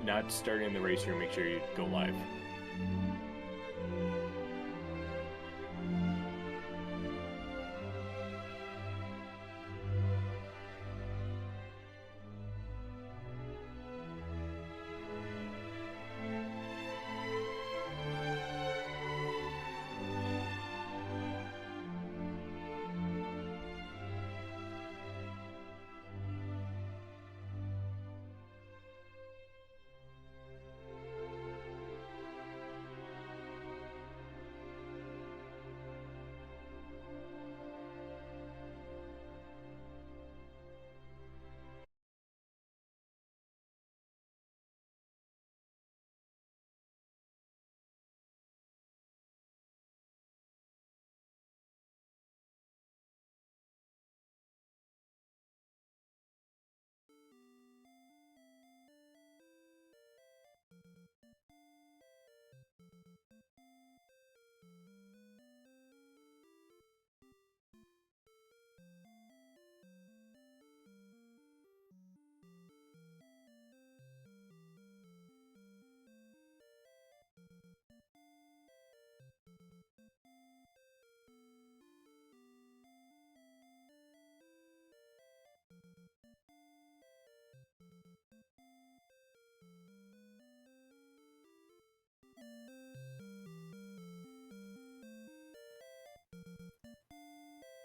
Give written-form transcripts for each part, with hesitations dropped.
not starting the race room, make sure you go live.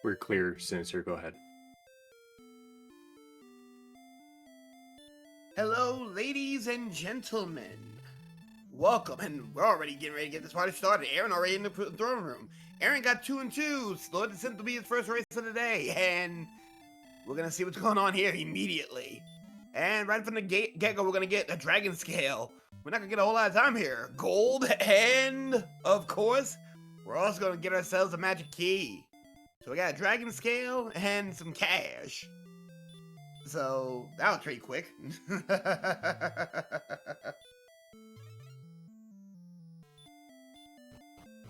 We're clear, Sinister. Go ahead. Hello, ladies and gentlemen. Welcome, and we're already getting ready to get this party started. Aaron already in the throne room. Aaron got 2 and 2. LordoftheSynth will be his first race of the day, and we're gonna see what's going on here immediately. And right from the get-go, we're gonna get a dragon scale. We're not gonna get a whole lot of time here. Gold, and of course, we're also gonna get ourselves a magic key. So we got a dragon scale and some cash. So that was pretty quick.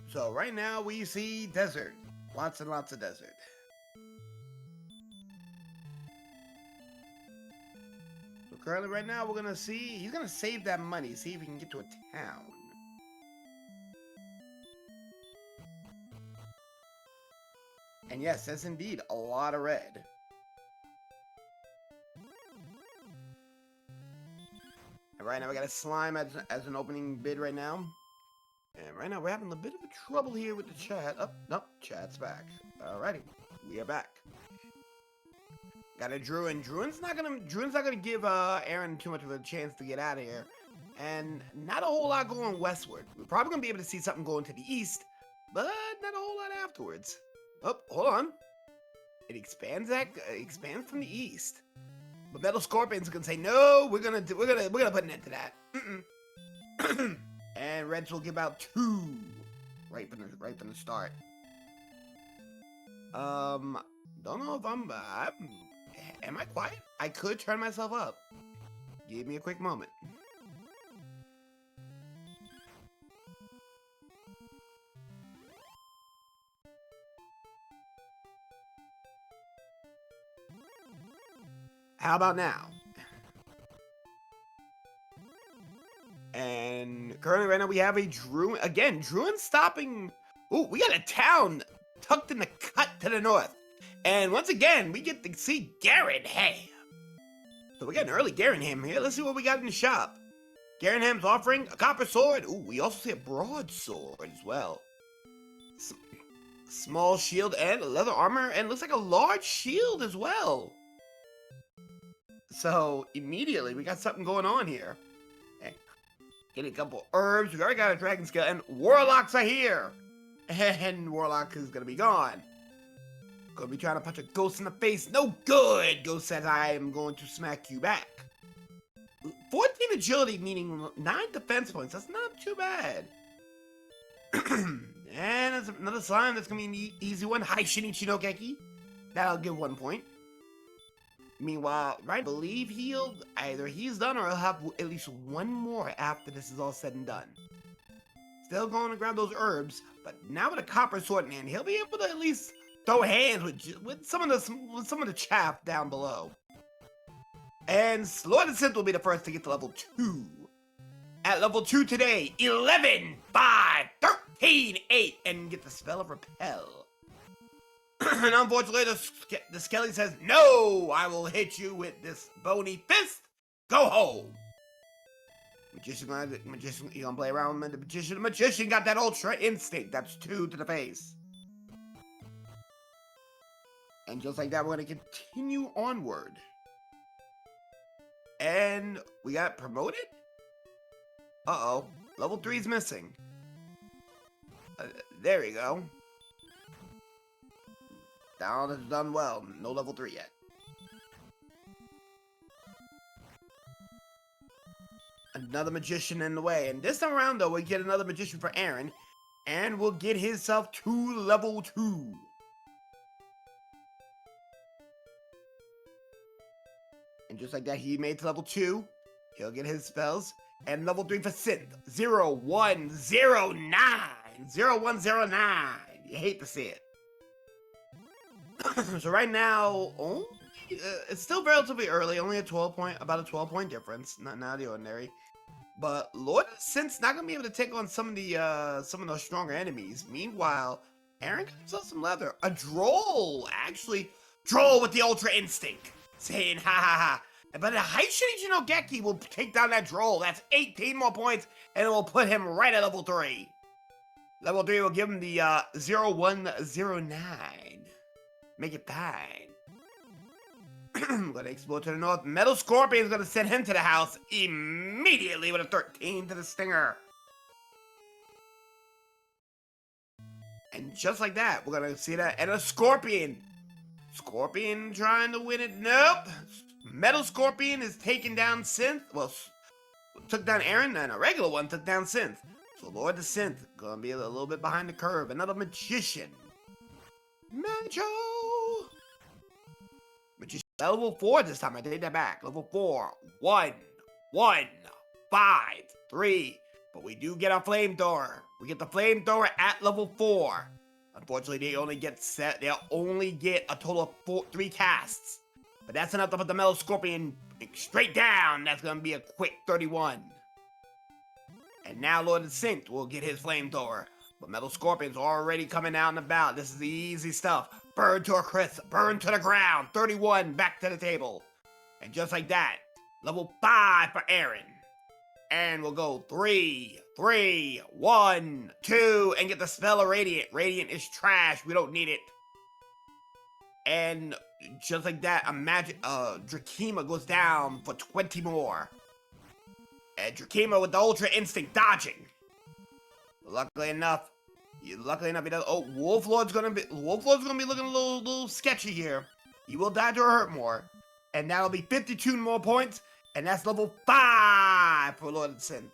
So right now we see desert. Lots and lots of desert. So currently right now we're gonna see, he's gonna save that money, see if he can get to a town. And yes, that's indeed a lot of red. And right now we got a slime as an opening bid right now. And right now we're having a bit of a trouble here with the chat. Oh, nope, chat's back. Alrighty, we are back. Got a Druin. Druin's not gonna give Aaron too much of a chance to get out of here. And not a whole lot going westward. We're probably gonna be able to see something going to the east, but not a whole lot afterwards. Oh, hold on. It expands from the east. But Metal Scorpion's gonna say, no, we're gonna put an end to that. And Reds will give out 2 right from the start. Don't know if am I quiet? I could turn myself up. Give me a quick moment. How about now? And currently right now we have a Druin. Again, Druin stopping. Ooh, we got a town tucked in the cut to the north. And once again, we get to see Garenham. So we got an early Garenham here. Let's see what we got in the shop. Garenham's offering a copper sword. Ooh, we also see a broadsword as well. Small shield and leather armor, and looks like a large shield as well. So immediately we got something going on here. Getting a couple herbs. We already got a dragon scale, and warlocks are here. And warlock is gonna be gone. Gonna be trying to punch a ghost in the face. No good. Ghost says I am going to smack you back. 14 agility, meaning 9 defense points. That's not too bad. And there's another slime that's gonna be an easy one. Hi, Shinichi no Geki. That'll give 1 point. Meanwhile, I believe either he's done or he'll have at least 1 more after this is all said and done. Still going to grab those herbs, but now with a copper sword in hand, he'll be able to at least throw hands with some of the chaff down below. And LordoftheSynth will be the first to get to level 2. at level 2 today. 11, 5, 13, 8, and get the spell of Repel. And unfortunately, the Skelly says, no, I will hit you with this bony fist. Go home. Magician gonna play around with the Magician. The Magician got that Ultra Instinct. That's 2 to the face. And just like that, we're gonna continue onward. And we got promoted? Uh-oh. Level 3 is missing. There we go. Down has done well. No level 3 yet. Another Magician in the way. And this time around, though, we get another Magician for Aaron. And we'll get himself to level 2. And just like that, he made to level 2. He'll get his spells. And level 3 for Synth. 0109. 0109. You hate to see it. So right now, it's still relatively early. Only about a 12-point difference. Not out of the ordinary. But LordoftheSynth's not gonna be able to take on some of those stronger enemies. Meanwhile, Aaron got himself some leather. A Droll, actually. Droll with the Ultra Instinct. Saying, ha ha ha. But a Haishin no Geki will take down that Droll. That's 18 more points, and it will put him right at level 3. Level 3 will give him the 0109. Make it 9. Gonna explore to the north. Metal Scorpion is gonna send him to the house immediately with a 13 to the stinger. And just like that, we're gonna see that. And a Scorpion. Scorpion trying to win it. Nope. Metal Scorpion is taking down Synth. Well, took down Aaron, and a regular one took down Synth. So LordoftheSynth gonna be a little bit behind the curve. Another Magician. Magician. Level 4 this time. I take that back. Level 4. 1, 1, 5, 3. But we do get our Flamethrower. We get the Flamethrower at level 4. Unfortunately, they only get a total of 3 casts. But that's enough to put the Metal Scorpion straight down. That's gonna be a quick 31. And now LordoftheSynth will get his Flamethrower. But Metal Scorpion's already coming out and about. This is the easy stuff. Burn to a crisp. Burn to the ground. 31 back to the table. And just like that, level 5 for Aaron. And we'll go 3, 3, 1, 2, and get the spell of Radiant. Radiant is trash. We don't need it. And just like that, a magic Drakima goes down for 20 more. And Drakima with the Ultra Instinct dodging. Luckily enough, he does. Oh, Wolflord's gonna be looking a little sketchy here. He will dodge or hurt more. And that'll be 52 more points. And that's level 5 for LordoftheSynth.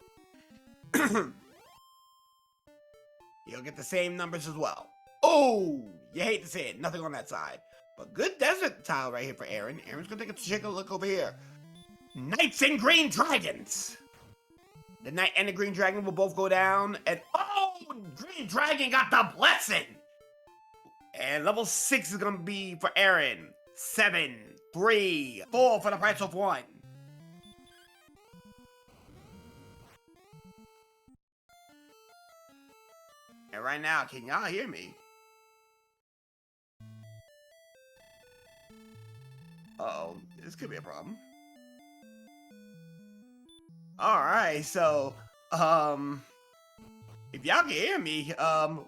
He'll get the same numbers as well. Oh, you hate to see it. Nothing on that side. But good desert tile right here for Aaron. Aaron's gonna take a look over here. Knights and Green Dragons. The Knight and the Green Dragon will both go down. And oh, Green Dragon got the blessing. And level 6 is gonna be for Aaron. 7, 3, 4 for the price of 1. And right now, can y'all hear me? Uh-oh, this could be a problem. Alright, so, if y'all can hear me,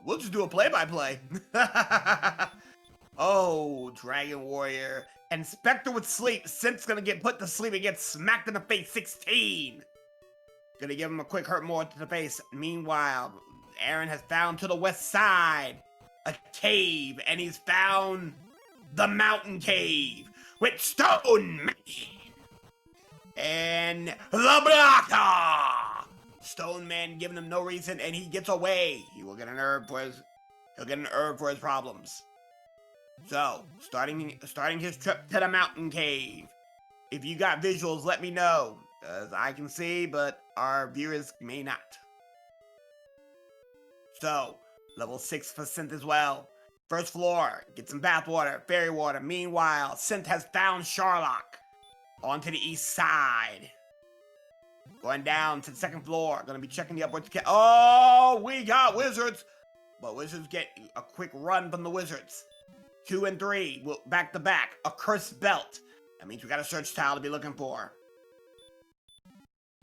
we'll just do a play-by-play. Oh, Dragon Warrior. And Spectre with Sleep. Synth's gonna get put to sleep and get smacked in the face. 16. Gonna give him a quick hurt more to the face. Meanwhile, Aaron has found to the west side a cave, and he's found the Mountain Cave with Stone Man and the Blocker. Stone Man giving him no reason, and he gets away. He will get an herb for his problems. So, starting his trip to the Mountain Cave. If you got visuals, let me know, as I can see, but our viewers may not. So, level 6 for Synth as well. First floor, get some bathwater, fairy water. Meanwhile, Synth has found Sharlock onto the east side. Going down to the second floor. Gonna be checking the upwards. Oh, we got wizards. But wizards get a quick run from the wizards. 2 and 3, back to back. A cursed belt. That means we got a search tile to be looking for.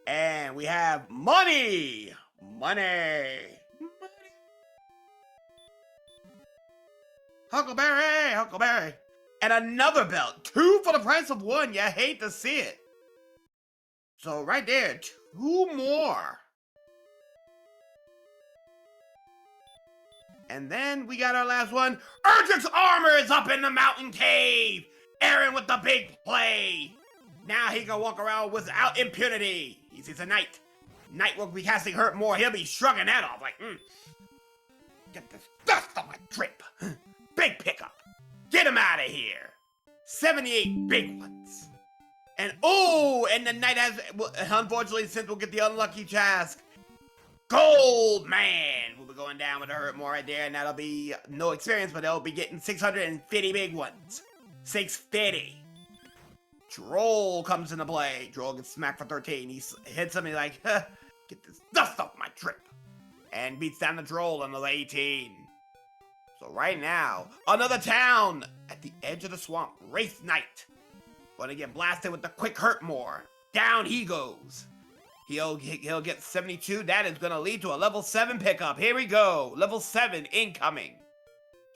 And we have money. Money. Huckleberry, Huckleberry. And another belt. 2 for the price of 1. You hate to see it. So right there, 2 more. And then we got our last one. Urgent's armor is up in the mountain cave. Aaron with the big play. Now he can walk around without impunity. He sees a knight. Knight will be casting hurt more. He'll be shrugging that off like, get this dust on my drip. Big pickup. Get him out of here. 78 big ones. And and the knight has, unfortunately, since we'll get the unlucky task. Gold man will be going down with a hurt more right there, and that'll be no experience, but they'll be getting 650 big ones. 650. Droll comes into play. Droll gets smacked for 13. He hits him and he's like, get this dust off my trip. And beats down the Droll on the 18. So right now, another town at the edge of the swamp. Wraith Knight. Gonna get blasted with the quick hurt more. Down he goes. He'll get 72. That is gonna lead to a level 7 pickup. Here we go. Level 7 incoming.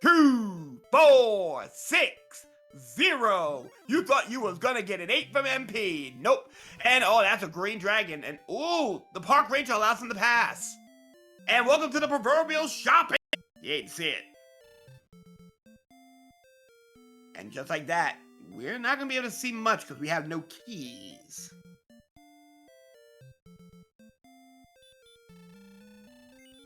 2, 4, 6, 0. You thought you was gonna get an 8 from MP. Nope. And that's a green dragon. And the park ranger allows him to pass. And welcome to the proverbial shopping. You hate to see it. And just like that, we're not gonna be able to see much because we have no keys.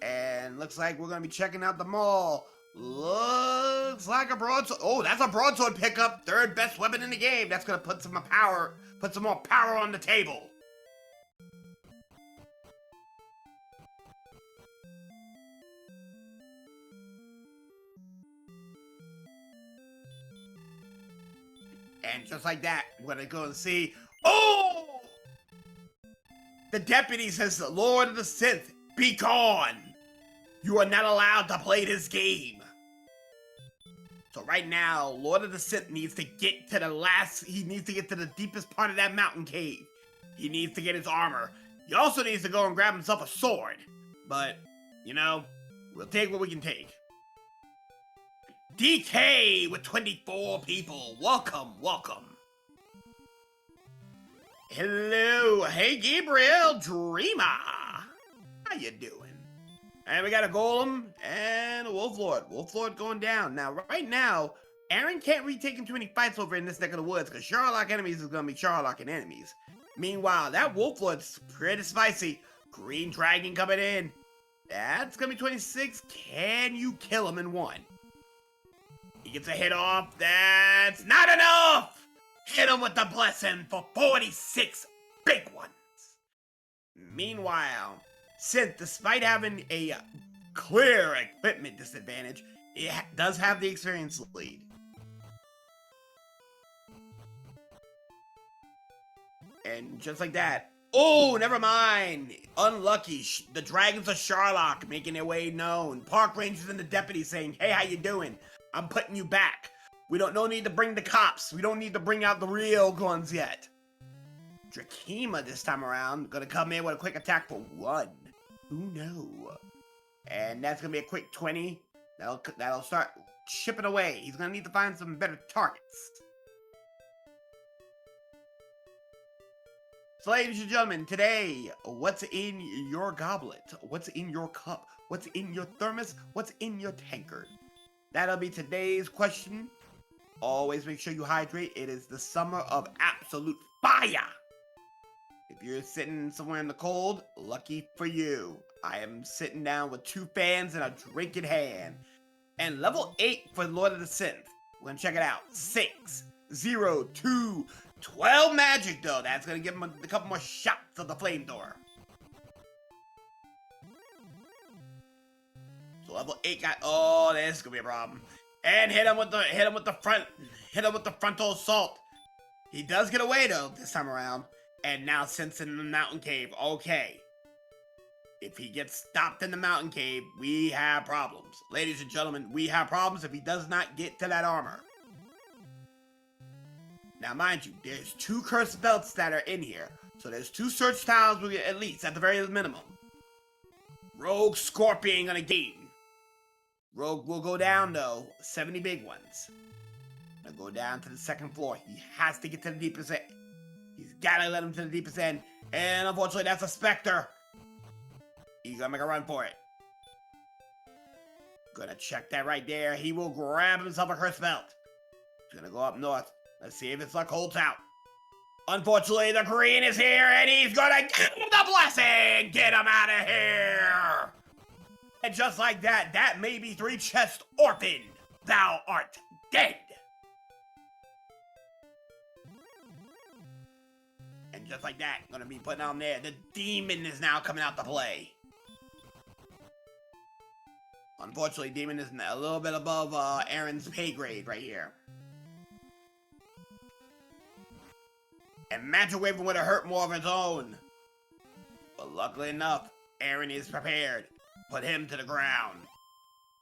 And looks like we're gonna be checking out the mall. Looks like a broadsword. Oh, that's a broadsword pickup. 3rd best weapon in the game. That's gonna put some more power on the table. And just like that, we're gonna go and see. The deputy says, Lord of the Synth, be gone. You are not allowed to play this game. So right now, Lord of the Synth needs to get to he needs to get to the deepest part of that mountain cave. He needs to get his armor. He also needs to go and grab himself a sword. But, we'll take what we can take. DK with 24 people. Welcome, welcome. Hello. Hey, Gabriel Dreamer. How you doing? And we got a golem and a wolf lord. Wolf lord going down. Now, right now, Aaron can't really take him too many fights over in this neck of the woods because Sherlock enemies is going to be Sherlocking enemies. Meanwhile, that wolf lord's pretty spicy. Green dragon coming in. That's going to be 26. Can you kill him in 1? He gets a hit off. That's not enough. Hit him with the blessing for 46 big ones. Meanwhile, Synth, despite having a clear equipment disadvantage, it does have the experience lead. And just like that, never mind. Unlucky. The dragons of Sherlock making their way known. Park rangers and the deputy saying, hey, how you doing? I'm putting you back. We no need to bring the cops. We don't need to bring out the real guns yet. Drakima this time around gonna come in with a quick attack for 1. Who knows? And that's gonna be a quick 20. That'll start chipping away. He's gonna need to find some better targets. So, ladies and gentlemen, today, what's in your goblet? What's in your cup? What's in your thermos? What's in your tankard? That'll be today's question. Always make sure you hydrate. It is the summer of absolute fire. If you're sitting somewhere in the cold, lucky for you. I am sitting down with 2 fans and a drink in hand. And level 8 for Lord of the Synth. We're gonna check it out. 6, 0, 2, 12 magic though. That's gonna give him a couple more shots of the flamethrower. So level 8 guy. This is gonna be a problem. And hit him with the frontal assault. He does get away though this time around. And now since in the mountain cave, okay. If he gets stopped in the mountain cave, we have problems. Ladies and gentlemen, we have problems if he does not get to that armor. Now, mind you, there's 2 cursed belts that are in here. So there's 2 search tiles at least, at the very minimum. Rogue Scorpion gonna gain. Rogue will go down, though. 70 big ones. Gonna go down to the 2nd floor. He has to get to the deepest end. He's gotta let him to the deepest end. And unfortunately, that's a Spectre. He's gonna make a run for it. Gonna check that right there. He will grab himself a cursed belt. He's gonna go up north. Let's see if his luck holds out. Unfortunately, the green is here, and he's gonna give him the blessing! Get him out of here! And just like that, that may be 3 chests orphaned. Thou art dead! And just like that, gonna be putting on there. The demon is now coming out to play. Unfortunately, demon is a little bit above Aaron's pay grade right here. And Magic Raven would have hurt more of his own. But luckily enough, Aaron is prepared. Put him to the ground.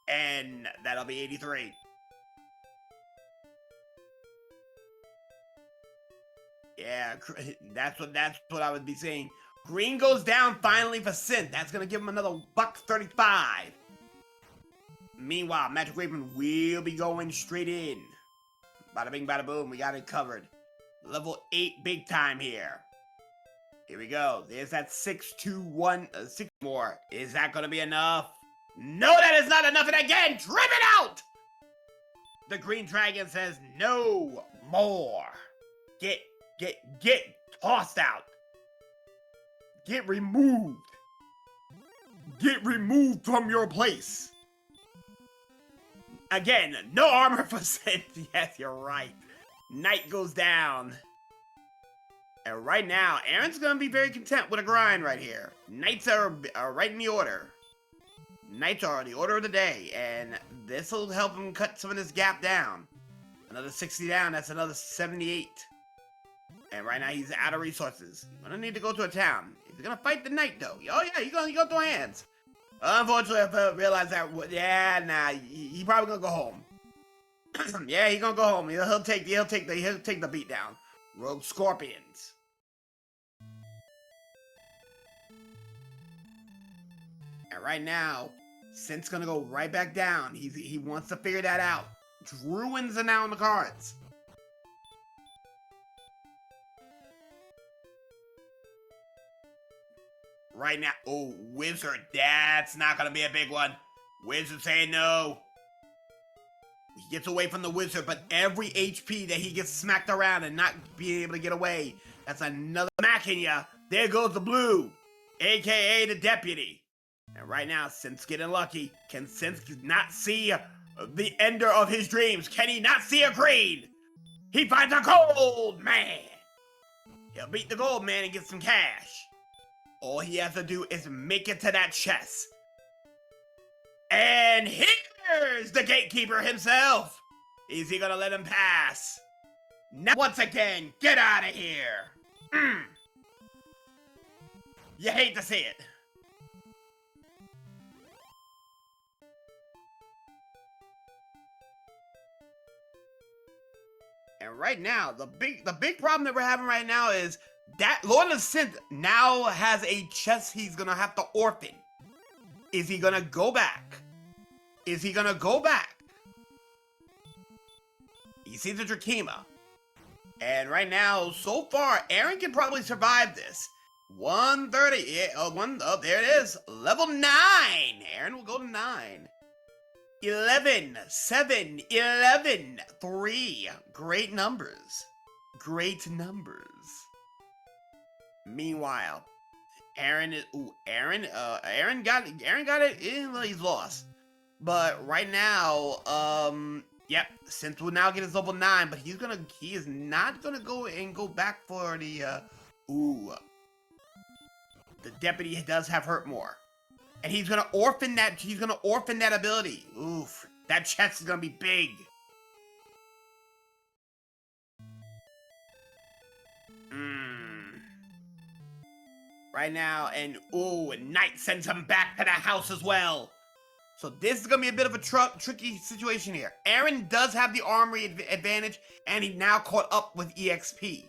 And that'll be 83. Yeah, that's what I would be saying. Green goes down finally for Synth. That's gonna give him another $135. Meanwhile, Magic Raven will be going straight in. Bada bing, bada boom. We got it covered. Level 8 big time here. Here we go. There's that 621, 6 more. Is that gonna be enough? No, that is not enough. And again, driven out. The green dragon says no more. Get tossed out. Get removed. Get removed from your place. Again, no armor for Synth. Yes, you're right. Knight goes down. And right now, Aaron's gonna be very content with a grind right here. Knights are right in the order. Knights are the order of the day, and this will help him cut some of this gap down. Another 60 down, that's another 78. And right now he's out of resources. Gonna need to go to a town. He's gonna fight the knight though. Oh yeah, he's gonna throw hands. Unfortunately, I realized that. Yeah, nah, he probably gonna go home. Yeah, he gonna go home. He'll take the beat down. Rogue Scorpions. And right now, Synth's gonna go right back down. He wants to figure that out. Druins are now on the cards. Right now, oh, Wizard, that's not gonna be a big one. Wizard saying no. He gets away from the Wizard, but every HP that he gets smacked around and not being able to get away, that's another smacking ya. There goes the blue, aka the deputy. And right now, Synth's getting lucky. Can Synth not see the ender of his dreams? Can he not see a green? He finds a gold man. He'll beat the gold man and get some cash. All he has to do is make it to that chest. And here's the gatekeeper himself. Is he gonna let him pass? Now, once again, get out of here. You hate to see it. And right now, the big problem that we're having right now is that Lord of the Synth now has a chest he's gonna have to orphan. Is he gonna go back? Is he gonna go back? He sees the Drakima. And right now, so far, Aaron can probably survive this. 130. Yeah, oh, there it is. Level 9. Aaron will go to 9. 11, 7, 11, 3. Great numbers. Great numbers. Meanwhile, Aaron got it. Well, he's lost. But right now, yep, Synth will now get his level 9, but he is not gonna go back for the the deputy does have hurt more. And he's gonna orphan that ability. Oof. That chest is gonna be big. right now, and ooh, Knight sends him back to the house as well. So this is gonna be a bit of a tricky situation here. Aaron does have the armory advantage, and he now caught up with EXP.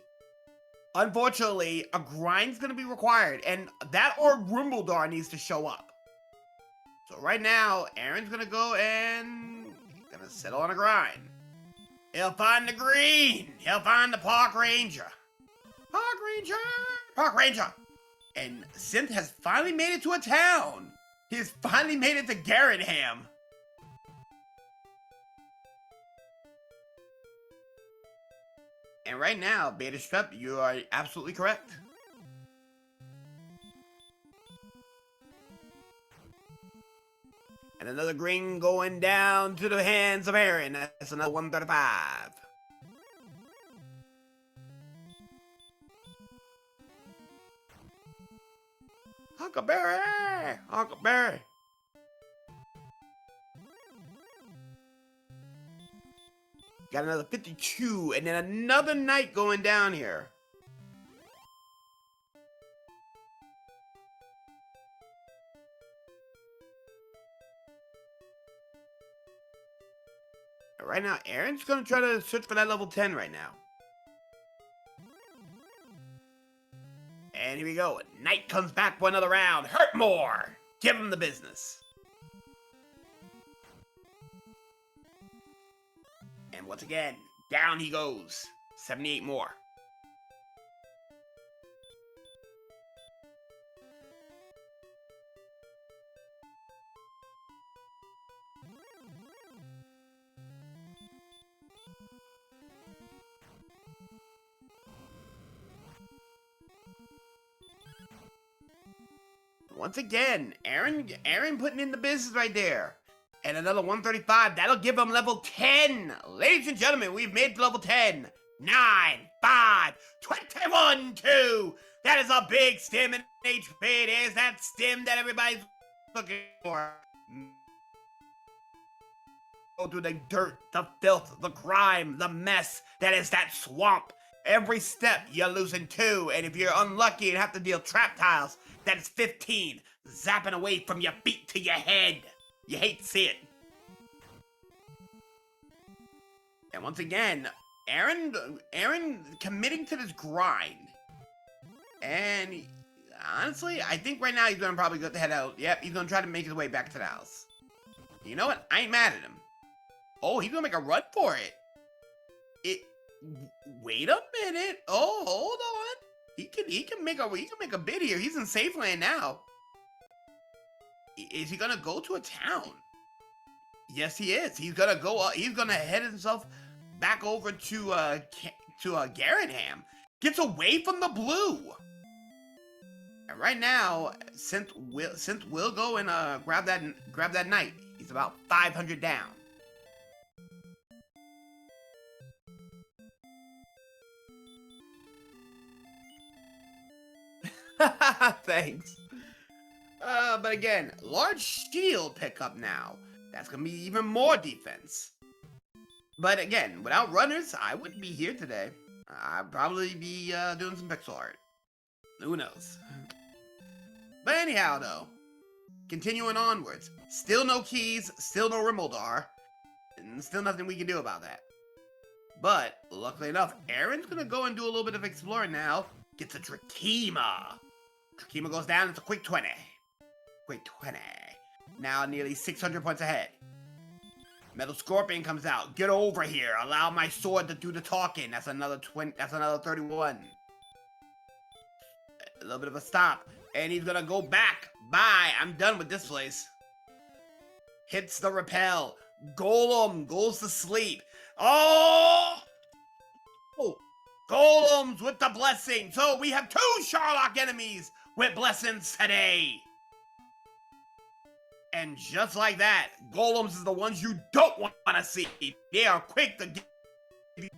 Unfortunately, a grind's gonna be required, and that or Rumbledar needs to show up. So right now, Aaron's gonna go and he's gonna settle on a grind. He'll find the green. He'll find the Park Ranger. Park Ranger! Park Ranger! And Synth has finally made it to a town. He has finally made it to Garretham. And right now, Beta Strep, you are absolutely correct. And another green going down to the hands of Aaron. That's another 135. Huckleberry! Huckleberry! Got another 52, and then another Knight going down here. Right now, Aaron's gonna try to search for that level 10 right now. And here we go. Knight comes back for another round. Hurt more. Give him the business. And once again, down he goes. 78 more. Once again, Aaron putting in the business right there. And another 135, that'll give him level 10. Ladies and gentlemen, we've made level 10. 9, 5, 21, 2. That is a big stim in HP. It is that stim that everybody's looking for. Go through the dirt, the filth, the grime, the mess that is that swamp. Every step, you're losing 2. And if you're unlucky and have to deal trap tiles, that is 15. Zapping away from your feet to your head. You hate to see it. And once again, Aaron committing to this grind. And honestly, I think right now he's going to probably go head out. Yep, he's going to try to make his way back to the house. You know what? I ain't mad at him. Oh, he's going to make a run for it. Wait a minute. Oh, hold on. He can make a bid here. He's in safe land now. Is he gonna go to a town? Yes, he is. He's gonna go. He's gonna head himself back over to Garretham. Gets away from the blue. And right now, Synth will go and grab that Knight. He's about 500 down. Thanks. But again, large shield pickup now. That's gonna be even more defense. But again, without runners, I wouldn't be here today. I'd probably be doing some pixel art. Who knows? But anyhow, though, continuing onwards. Still no keys, still no Rimmaldar, and still nothing we can do about that. But luckily enough, Aaron's gonna go and do a little bit of exploring now. Gets a Drakima. Drakima goes down, it's a quick 20. Quick 20. Now nearly 600 points ahead. Metal Scorpion comes out. Get over here. Allow my sword to do the talking. That's another 20. That's another 31. A little bit of a stop. And he's gonna go back. Bye. I'm done with this place. Hits the repel. Golem goes to sleep. Oh! Golems with the blessing. So we have 2 Sharlock enemies with blessings today. And just like that, Golems is the ones you don't want to see. They are quick to give you,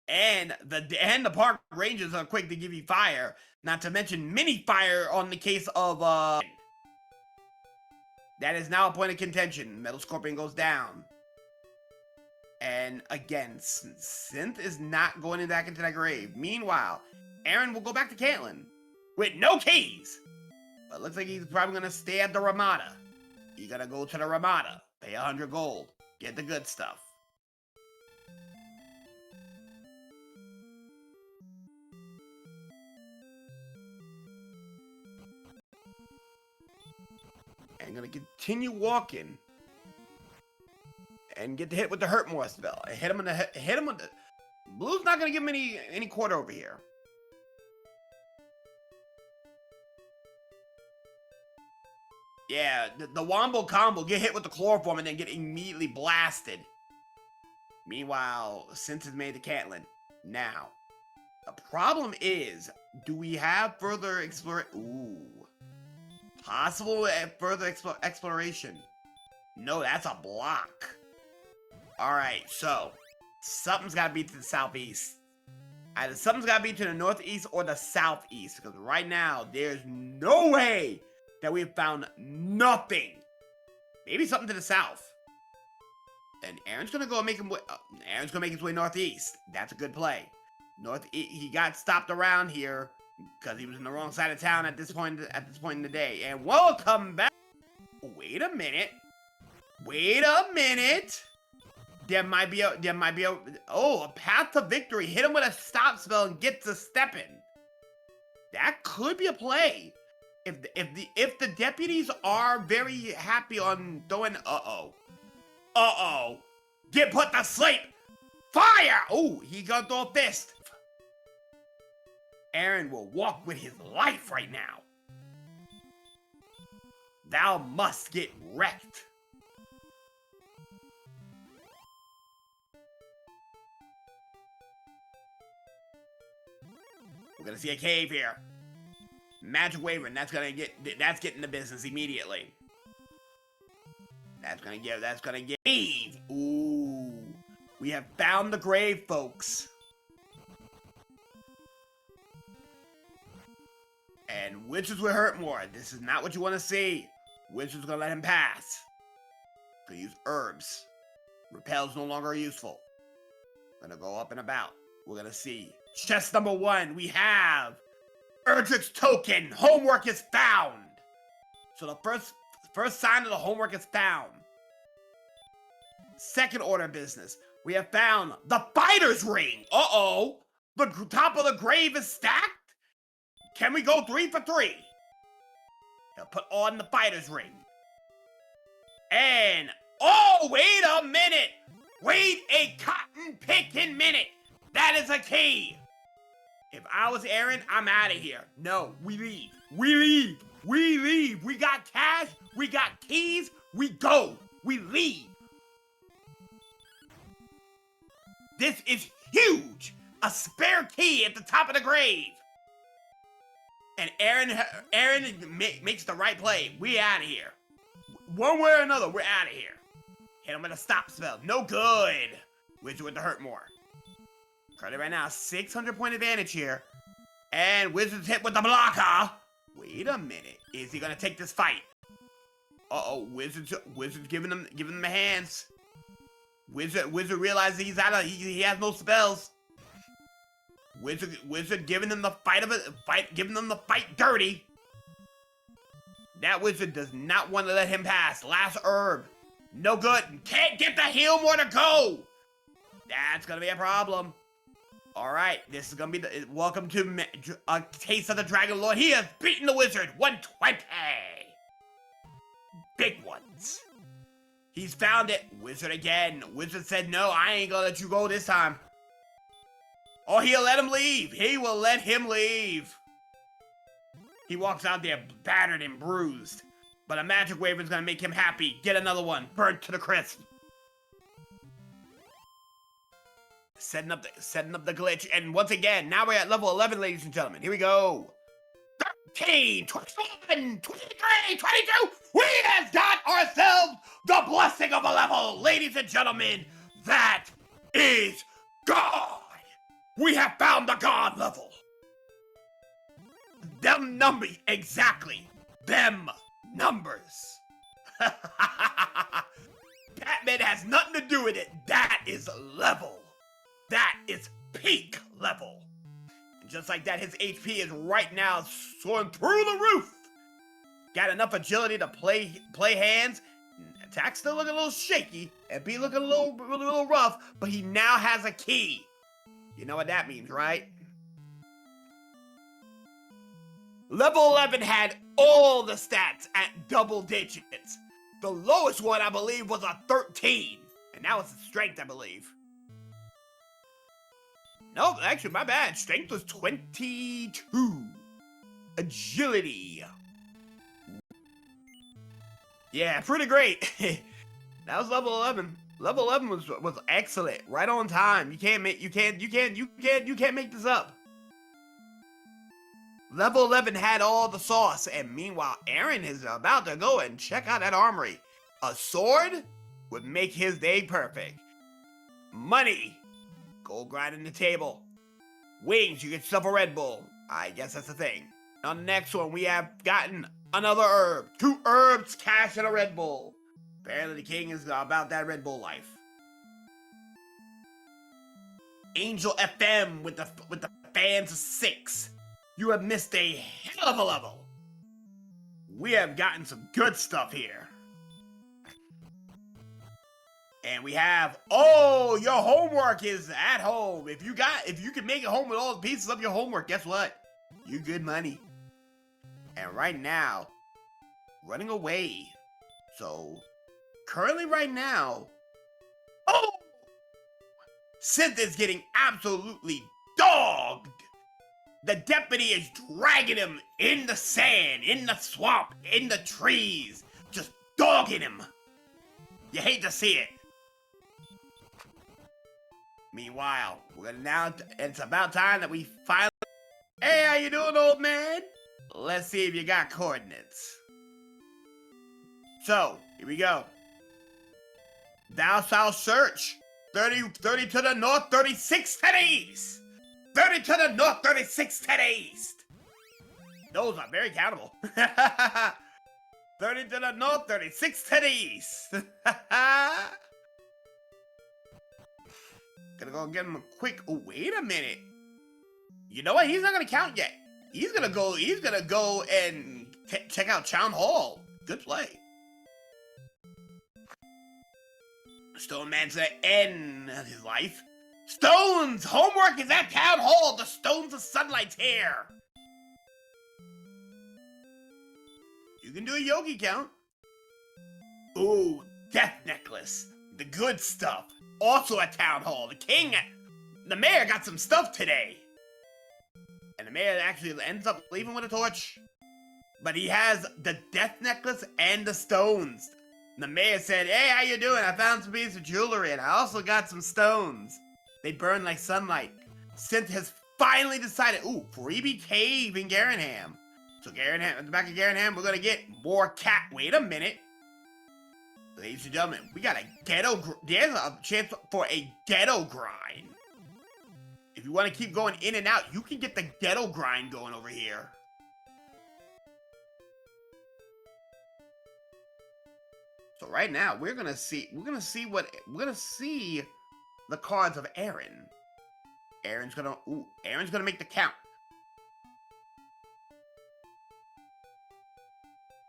and the Park Rangers are quick to give you fire. Not to mention mini fire on the case of that is now a point of contention. Metal Scorpion goes down. And again, Synth is not going back into that grave. Meanwhile, Aaron will go back to Caitlyn. with no keys. But looks like he's probably gonna stay at the Ramada. You gotta go to the Ramada, pay 100 gold, get the good stuff. And gonna continue walking and get the hit with the hurt more spell. Hit him on the. Blue's not gonna give him any quarter over here. Yeah, the Wombo combo, get hit with the chloroform and then get immediately blasted. Meanwhile, Synth has made the Caitlyn. Now, the problem is, do we have further possible further exploration? No, that's a block. Alright, so, something's gotta be to the southeast. Either something's gotta be to the northeast or the southeast, because right now, there's no way that we've found nothing. Maybe something to the south. And Aaron's gonna go and make him. Aaron's gonna make his way northeast. That's a good play. He got stopped around here because he was in the wrong side of town at this point. At this point in the day, and welcome back. Wait a minute. Wait a minute. There might be a path to victory. Hit him with a stop spell and get to stepping. That could be a play. If the deputies are very happy on throwing get put to sleep, fire! Oh, he gonna throw a fist. Aaron will walk with his life right now. Thou must get wrecked. We're gonna see a cave here. Magic Wyvern, that's getting the business immediately. That's gonna get grave. Ooh. We have found the grave, folks. And Wizards will hurt more. This is not what you want to see. Wizards gonna let him pass. Gonna use herbs. Repel's no longer useful. Gonna go up and about. We're gonna see. Chest number 1, we have Erdrick's token. Homework is found. So the first sign of the homework is found. Second order of business. We have found the fighter's ring. The top of the grave is stacked. Can we go 3 for 3? He'll put on the fighter's ring. And wait a minute. Wait a cotton picking minute. That is a key. If I was Aaron, I'm out of here. No, we leave. We leave. We leave. We got cash. We got keys. We go. We leave. This is huge. A spare key at the top of the grave. And Aaron makes the right play. We out of here. One way or another, we're out of here. Hit him with a stop spell. No good. Wizard with the hurt more. Currently right now, 600 point advantage here. And Wizard's hit with the blocker. Wait a minute. Is he gonna take this fight? Wizard's giving him the hands. Wizard realizes he has no spells. Wizard giving them the giving them the fight dirty. That Wizard does not want to let him pass. Last herb. No good. Can't get the heal more to go. That's gonna be a problem. Alright, this is gonna be welcome to a taste of the Dragon Lord. He has beaten the Wizard. 120. Big ones. He's found it. Wizard again. Wizard said, no, I ain't gonna let you go this time. Oh, he'll let him leave. He will let him leave. He walks out there battered and bruised. But a Magic Wyvern's gonna make him happy. Get another one. Burnt to the crisp. Setting up the glitch. And once again, now we're at level 11, ladies and gentlemen. Here we go. 13, 21, 23, 22. We have got ourselves the blessing of a level, ladies and gentlemen. That is God. We have found the God level. Them numbers, exactly. Them numbers. Batman has nothing to do with it. That is level. That is peak level. Just like that, his HP is right now soaring through the roof. Got enough agility to play hands. Attack's still looking a little shaky. FP looking a little rough, but he now has a key. You know what that means, right? Level 11 had all the stats at double digits. The lowest one, I believe, was a 13. And that was strength, I believe. Nope, actually, my bad. Strength was 22. Agility. Yeah, pretty great. That was level 11. Level 11 was excellent. Right on time. You can't make this up. Level 11 had all the sauce, and meanwhile, Aaron is about to go and check out that armory. A sword would make his day perfect. Money. Gold grinding the table. Wings, you get yourself a Red Bull. I guess that's the thing. On the next one, we have gotten another herb. 2 herbs, cash, and a Red Bull. Apparently the king is about that Red Bull life. Angel FM with the fans of 6. You have missed a hell of a level. We have gotten some good stuff here. And we have, oh, your homework is at home. If you can make it home with all the pieces of your homework, guess what? You good money. And right now, running away. So, currently right now, oh! Synth is getting absolutely dogged. The deputy is dragging him in the sand, in the swamp, in the trees. Just dogging him. You hate to see it. Meanwhile, it's about time that we finally... Hey, how you doing, old man? Let's see if you got coordinates. So, here we go. Thou shalt search. 30 to the north, 36 to the east. 30 to the north, 36 to the east. Those are very countable. 30 to the north, 36 to the east. Gonna go get him a quick... Oh, wait a minute. You know what? He's not gonna count yet. He's gonna go and check out Town Hall. Good play. Stone Man's gonna end his life. Stones! Homework is at Town Hall! The Stones of Sunlight's here! You can do a yogi count. Ooh, Death Necklace. The good stuff. Also at Town Hall. The mayor got some stuff today. And the mayor actually ends up leaving with a torch. But he has the Death Necklace and the stones. The mayor said, hey, how you doing? I found some pieces of jewelry and I also got some stones. They burn like sunlight. Synth has finally decided, ooh, freebie cave in Garanham. So Garanham, at the back of Garanham, we're gonna get more cat. Wait a minute. Ladies and gentlemen, we got a ghetto, there's a chance for a ghetto grind. If you want to keep going in and out, you can get the ghetto grind going over here. So right now, we're gonna see the cards of Aaron. Aaron's gonna make the count.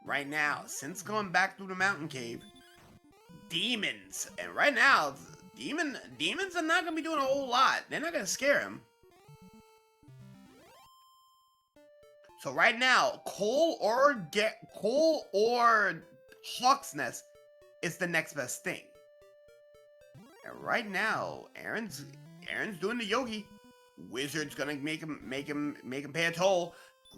Right now, since going back through the mountain cave, demons, and right now, demons are not gonna be doing a whole lot. They're not gonna scare him. So right now, coal or Hawk's Nest is the next best thing. And right now, Aaron's doing the yogi. Wizard's gonna make him pay a toll.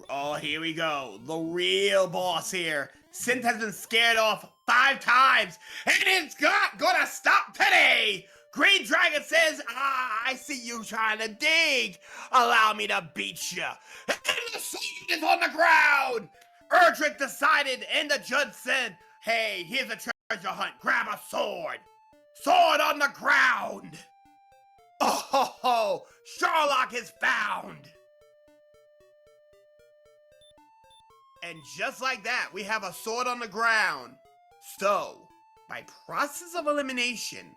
Oh, here we go. The real boss here. Synth has been scared off 5 times, and it's gonna stop today. Green Dragon says, I see you trying to dig. Allow me to beat you. And the sword is on the ground. Erdrick decided, and the judge said, hey, here's a treasure hunt. Grab a sword. Sword on the ground. Oh, ho, ho. Sherlock is found. And just like that, we have a sword on the ground. So, by process of elimination,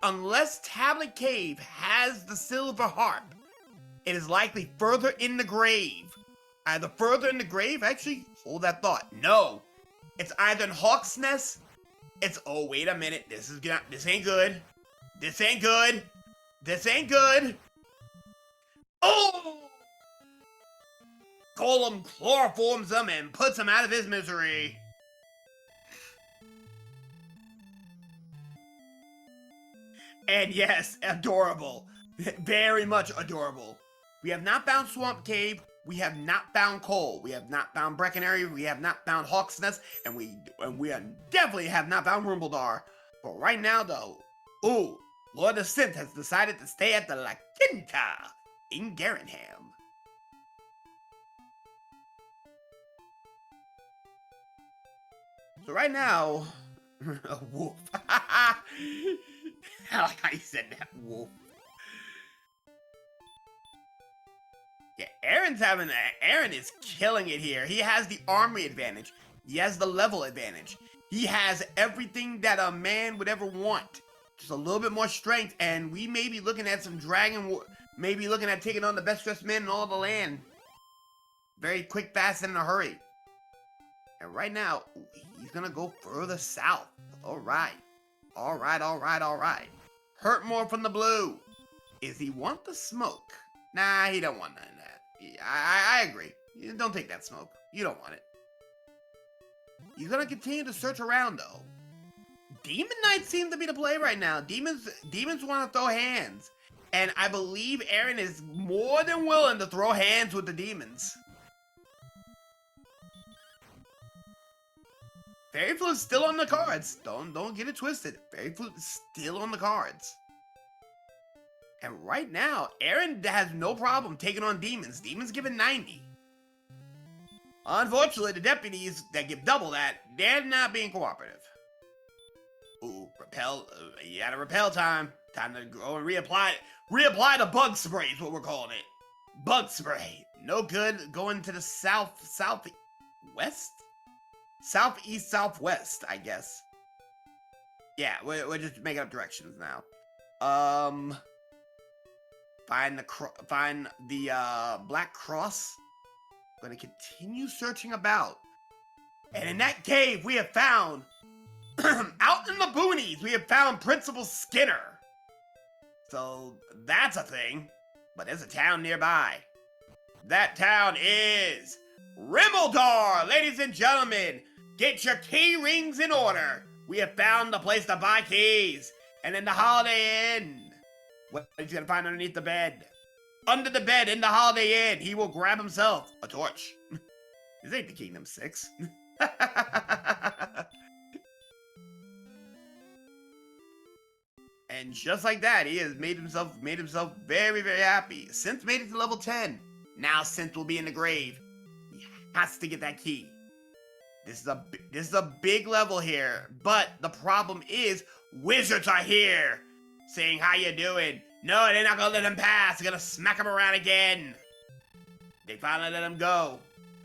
unless Tablet Cave has the silver harp, it is likely further in the grave. Either further in the grave, actually, hold that thought. No, it's either in Hawk's Nest. Oh, wait a minute. This ain't good. This ain't good. This ain't good. Oh! Golem chloroforms him and puts him out of his misery. And yes, adorable. Very much adorable. We have not found Swamp Cave. We have not found Coal. We have not found Breckenary. We have not found Hawk's Nest. And we definitely have not found Rumbledar. But right now, though, ooh, LordoftheSynth has decided to stay at the La Quinta in Garrenham. So right now, woof. I like how you said that, woof. Yeah, Aaron is killing it here. He has the armory advantage. He has the level advantage. He has everything that a man would ever want. Just a little bit more strength, and we may be looking at some dragon war. Maybe looking at taking on the best dressed man in all the land. Very quick, fast, and in a hurry. And right now, he's gonna go further south. Alright. Alright. Hurt more from the blue. Is he want the smoke? Nah, he don't want none of that. I agree. You don't take that smoke. You don't want it. He's gonna continue to search around, though. Demon Knights seem to be the play right now. Demons want to throw hands. And I believe Aaron is more than willing to throw hands with the demons. Fairy Flute's still on the cards. Don't get it twisted. Fairy Flute is still on the cards. And right now, Aaron has no problem taking on demons. Demons giving 90. Unfortunately, the deputies that give double that, they're not being cooperative. Ooh, repel. You got a repel time. Time to go and reapply. Reapply the bug spray is what we're calling it. Bug spray. No good going to the southwest? Southeast, southwest, I guess. Yeah, we're just making up directions now. Find the Black Cross. Gonna continue searching about. And in that cave, we have found, out in the boonies, we have found Principal Skinner. So that's a thing. But there's a town nearby. That town is Rimmildar, ladies and gentlemen. Get your key rings in order. We have found the place to buy keys. And in the Holiday Inn. What he's gonna find underneath the bed? Under the bed in the Holiday Inn, he will grab himself a torch. This ain't the Kingdom 6. And just like that, he has made himself very, very happy. Synth made it to level 10. Now Synth will be in the grave. He has to get that key. This is a big level here, but the problem is wizards are here, saying how you doing. No, they're not gonna let him pass. They're gonna smack him around again. They finally let him go,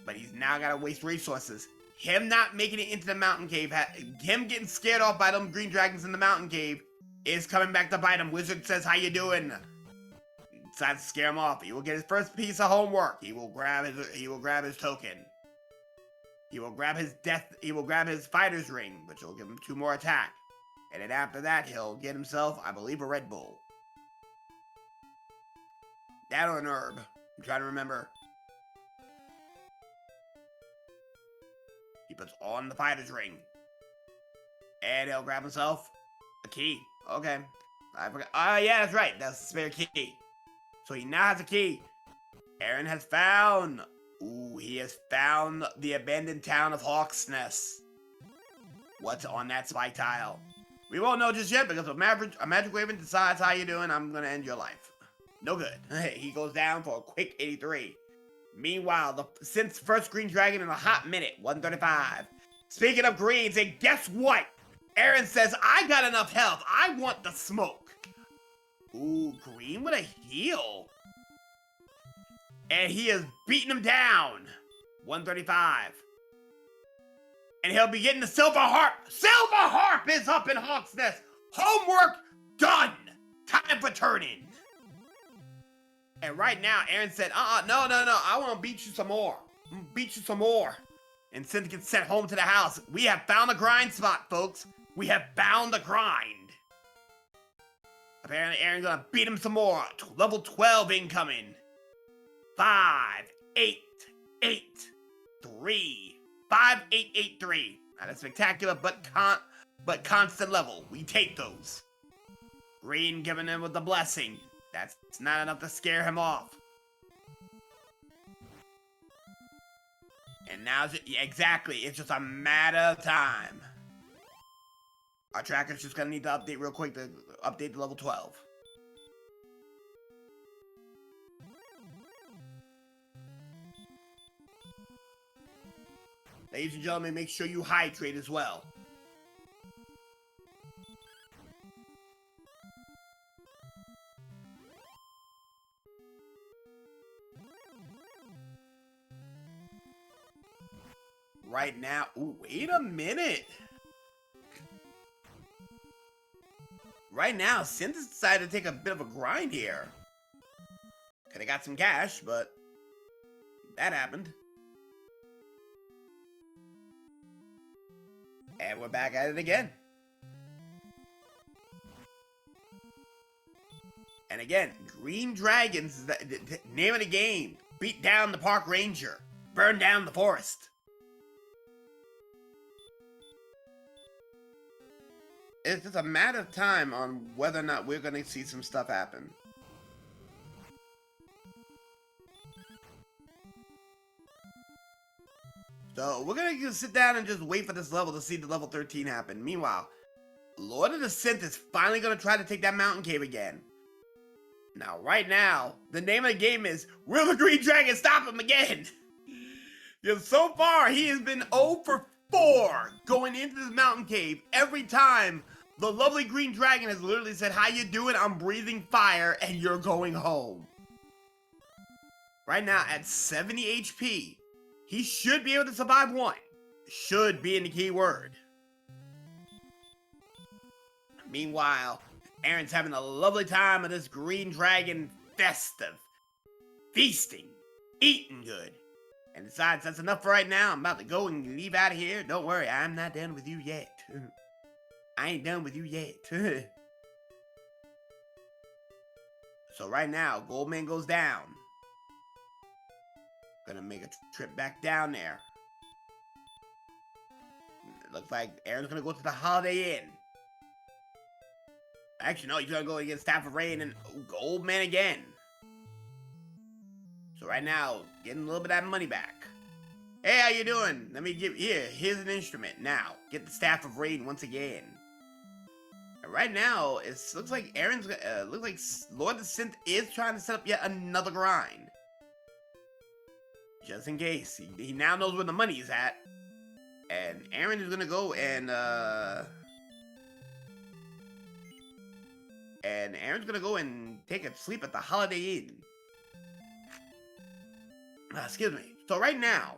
but he's now gotta waste resources. Him not making it into the mountain cave, him getting scared off by them green dragons in the mountain cave, is coming back to bite him. Wizard says, "How you doing?" Decides to scare him off. He will get his first piece of homework. He will grab his token. He will grab his fighter's ring, which will give him 2 more attack. And then after that, he'll get himself, I believe, a Red Bull. That or an herb. I'm trying to remember. He puts on the fighter's ring. And he'll grab himself a key. Okay. I forgot. Oh, yeah, that's right. That's the spare key. So he now has a key. Aaron has found. Ooh, he has found the abandoned town of Hawk's Nest. What's on that spike tile? We won't know just yet because if a magic raven decides how you doing, I'm gonna end your life. No good. He goes down for a quick 83. Meanwhile, since first green dragon in a hot minute, 135. Speaking of greens, and guess what? Aaron says, I got enough health. I want the smoke. Ooh, green with a heal. And he is beating him down. 135. And he'll be getting the Silver Harp. Silver Harp is up in Hawk's Nest. Homework done. Time for turn-in. And right now, Aaron said, no, I want to beat you some more. Beat you some more. And Synth gets sent home to the house. We have found the grind spot, folks. We have found the grind. Apparently, Aaron's gonna beat him some more. Level 12 incoming. 5, 8, 8, 3. 5, 8, 8, 3. Not a spectacular, but constant level. We take those. Green giving him with the blessing. That's not enough to scare him off. And now, exactly, it's just a matter of time. Our tracker's just gonna need to update real quick to update to level 12. Ladies and gentlemen, make sure you hydrate as well. Right now, ooh, wait a minute. Right now, Synth has decided to take a bit of a grind here. Could've got some cash, but that happened. And we're back at it again. And again, Green Dragons is the name of the game. Beat down the park ranger. Burn down the forest. It's just a matter of time on whether or not we're going to see some stuff happen. So we're going to sit down and just wait for this level to see the level 13 happen. Meanwhile, LordoftheSynth is finally going to try to take that mountain cave again. Now, right now, the name of the game is, will the Green Dragon stop him again? Because so far, he has been 0 for 4 going into this mountain cave. Every time, the lovely Green Dragon has literally said, how you doing? I'm breathing fire, and you're going home. Right now, at 70 HP, he should be able to survive one. Should be in the key word. Meanwhile, Aaron's having a lovely time of this Green Dragon festive. Feasting. Eating good. And besides, that's enough for right now. I'm about to go and leave out of here. Don't worry, I'm not done with you yet. I ain't done with you yet. So right now, Goldman goes down. Gonna make a trip back down there. It looks like Aaron's gonna go to the Holiday Inn. Actually, no, he's gonna go and get Staff of Rain and Goldman again. So right now, getting a little bit of that money back. Hey, how you doing? Let me give, here's an instrument. Now, get the Staff of Rain once again. And right now, it looks like Aaron's, looks like LordoftheSynth is trying to set up yet another grind. Just in case. He now knows where the money is at. And Aaron is gonna go and Aaron's gonna go and take a sleep at the Holiday Inn. Excuse me. So right now,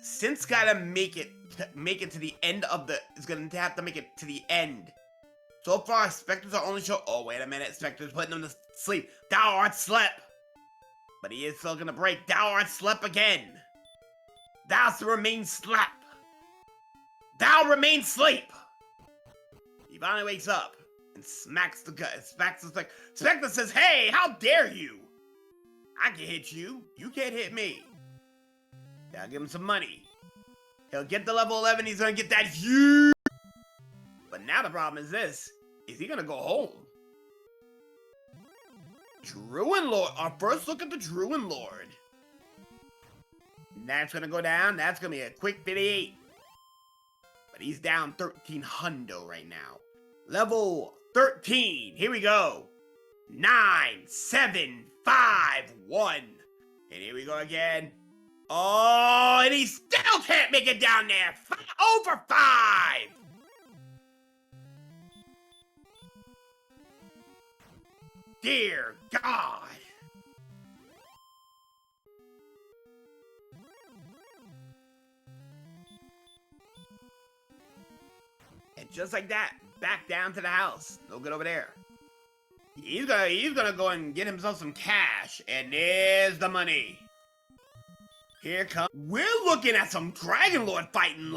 Synth's gotta make it to the end of the. Is gonna have to make it to the end. So far, Spectres are only show. Oh wait a minute, Spectres putting him to sleep. Thou art slept. But he is still gonna break. Thou art slept again. Thou remain slept. Thou remain sleep. He finally wakes up and smacks the gut. Smacks the Spectre says, "Hey, how dare you? I can hit you. You can't hit me." I'll give him some money. He'll get to level 11. He's gonna get that huge. But now the problem is this: is he gonna go home? Druid Lord. Our first look at the Druid Lord. That's gonna go down. That's gonna be a quick 58. But he's down 1300 right now. Level 13. Here we go. 9, 7, 5, 1. And here we go again. Oh, and he still can't make it down there. over 5. Dear God. And just like that, back down to the house. No good over there. He's gonna go and get himself some cash, and there's the money. Here comes. We're looking at some Dragon Lord fighting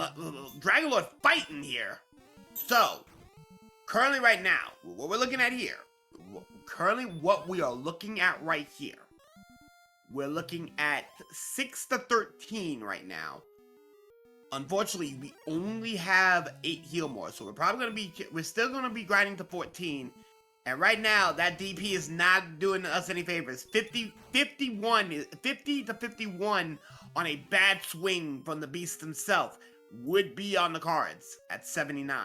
here. So, currently right now, what we're looking at here, what we are looking at right here, we're looking at 6-13 right now. Unfortunately, we only have 8 heal more, so we're still gonna be grinding to 14. And right now, that DP is not doing us any favors. 50 to 51 on a bad swing from the beast himself would be on the cards at 79.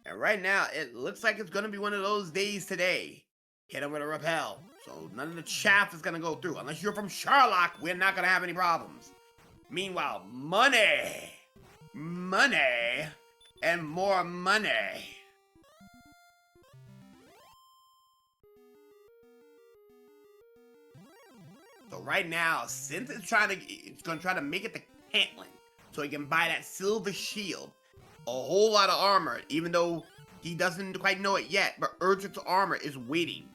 And right now, it looks like it's going to be one of those days today. Hit him with a repel. So none of the chaff is going to go through. Unless you're from Sherlock, we're not going to have any problems. Meanwhile, money, and more money. So right now, Synth is going to try to make it to Cantling, so he can buy that silver shield, a whole lot of armor, even though he doesn't quite know it yet. But Erdrick's armor is waiting,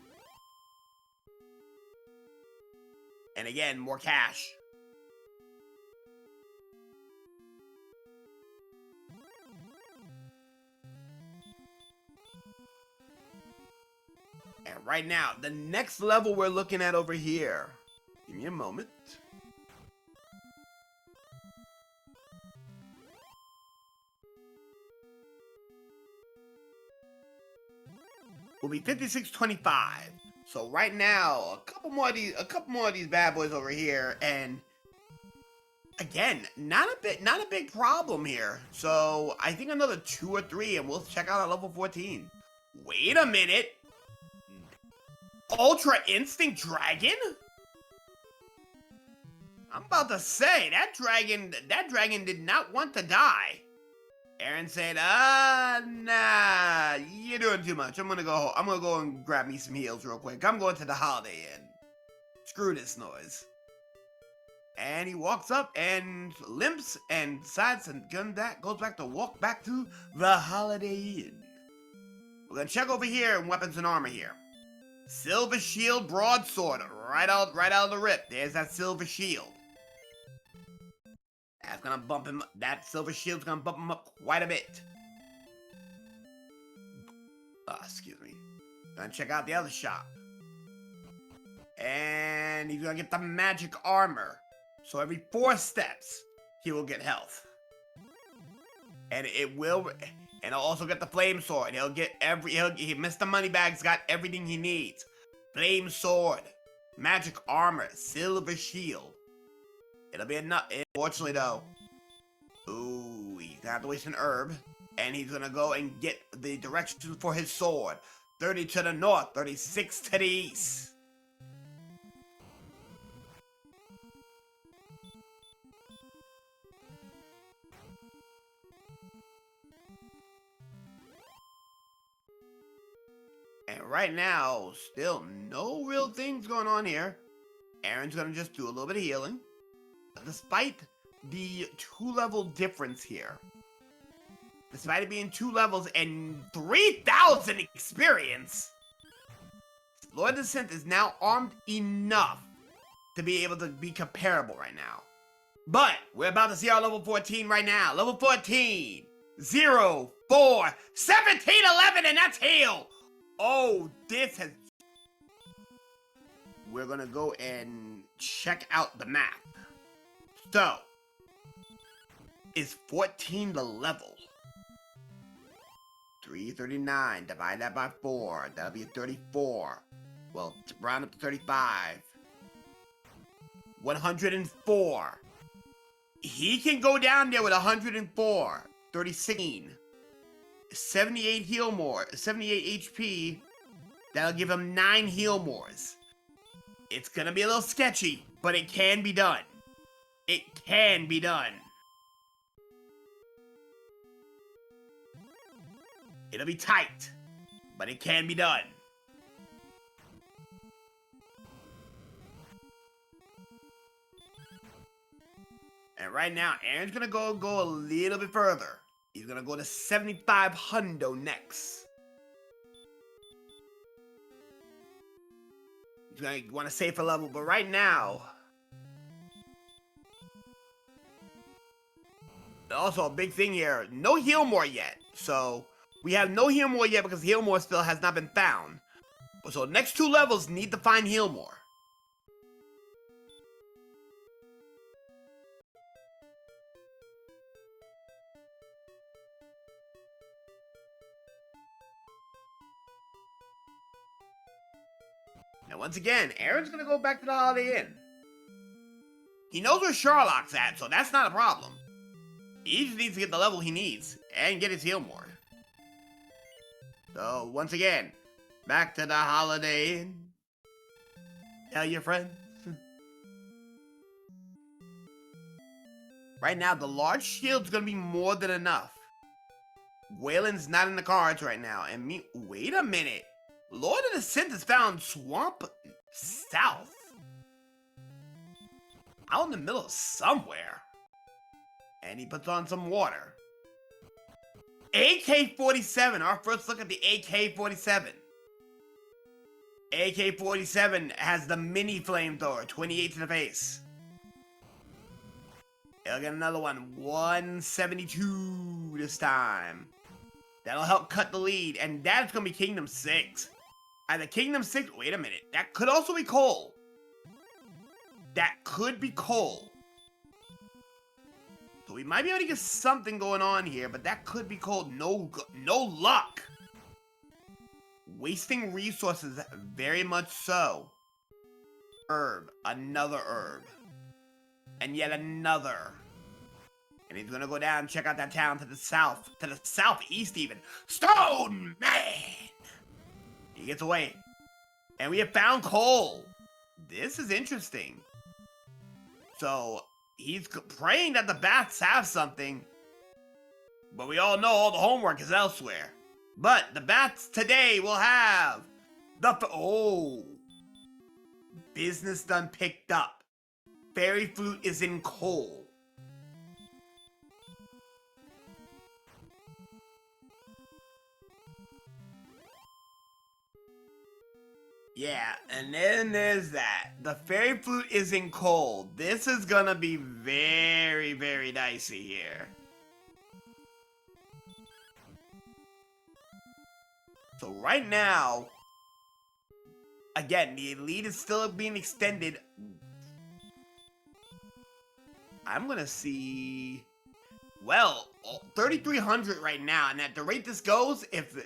and again, more cash. And right now, the next level we're looking at over here. Give me a moment. Will be 5625. So right now, a couple more of these bad boys over here, and again, not a big problem here. So I think another 2 or 3, and we'll check out our level 14. Wait a minute. Ultra Instinct Dragon? I'm about to say, that dragon did not want to die. Aaron said, nah, you're doing too much. I'm gonna go and grab me some heals real quick. I'm going to the Holiday Inn. Screw this noise. And he walks up and limps and decides and goes back to walk back to the Holiday Inn. We're gonna check over here in weapons and armor here. Silver Shield Broadsword, right out of the rip. There's that Silver Shield. That's gonna bump him. That Silver Shield's gonna bump him up quite a bit. Excuse me. Gonna check out the other shop. And he's gonna get the magic armor. So every 4 steps, he will get health. And and he'll also get the flame sword. He Mr. Moneybags got everything he needs. Flame sword, magic armor, silver shield. It'll be enough. Unfortunately though, he's gonna have to waste an herb. And he's gonna go and get the directions for his sword. 30 to the north, 36 to the east. And right now, still no real things going on here. Aaron's gonna just do a little bit of healing. Despite the 2-level difference here, despite it being 2 levels and 3,000 experience, LordoftheSynth is now armed enough to be able to be comparable right now. But we're about to see our level 14 right now. Level 14, 0, 4, 17, 11, and that's heal. Oh, we're gonna go and check out the map. So, is 14 the level? 339, divide that by 4, that'll be 34. Well, round up to 35. 104. He can go down there with 104. 36. 78 heal more, 78 HP. That'll give him 9 heal mores. It's gonna be a little sketchy, but it can be done. It can be done. It'll be tight, but it can be done. And right now, Aaron's gonna go a little bit further. He's gonna go to 75 hundo next. He's gonna want a safer level, but right now. Also, a big thing here, no heal more yet. So, we have no heal more yet because heal more still has not been found. So, next 2 levels need to find heal more. Now, once again, Aaron's gonna go back to the Holiday Inn. He knows where Sherlock's at, so that's not a problem. He just needs to get the level he needs and get his heal more. So, once again, back to the Holiday Inn. Tell your friends. Right now, the large shield's gonna be more than enough. Waylon's not in the cards right now, and wait a minute. Lord of the Synth has found Swamp South. Out in the middle of somewhere. And he puts on some water. AK-47, our first look at the AK-47. AK-47 has the mini flamethrower, 28 to the face. He'll get another one, 172 this time. That'll help cut the lead, and that's gonna be Kingdom 6. Either Kingdom 6, wait a minute, that could also be Cole. That could be Cole. So we might be able to get something going on here, but that could be Cole. No luck. Wasting resources, very much so. Herb, another herb. And yet another. And he's gonna go down and check out that town to the south, to the southeast even. Stone Man! He gets away. And we have found coal. This is interesting. So, he's praying that the bats have something. But we all know all the homework is elsewhere. But the bats today will have the... Business done picked up. Fairy flute is in coal. Yeah, and then there's that. The fairy flute is in coal. This is gonna be very, very dicey here. So right now, again, the elite is still being extended. I'm gonna see, well, 3,300 right now, and at the rate this goes, if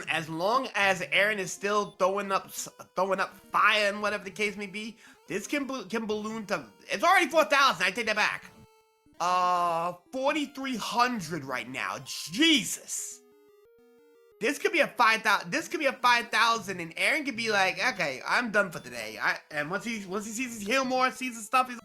as long as Aaron is still throwing up fire and whatever the case may be, this can balloon to, it's already 4,000. I take that back. 4,300 right now. Jesus. This could be a 5,000. This could be a 5,000, and Aaron could be like, okay, I'm done for today. And once he sees his heal more, sees his stuff, he's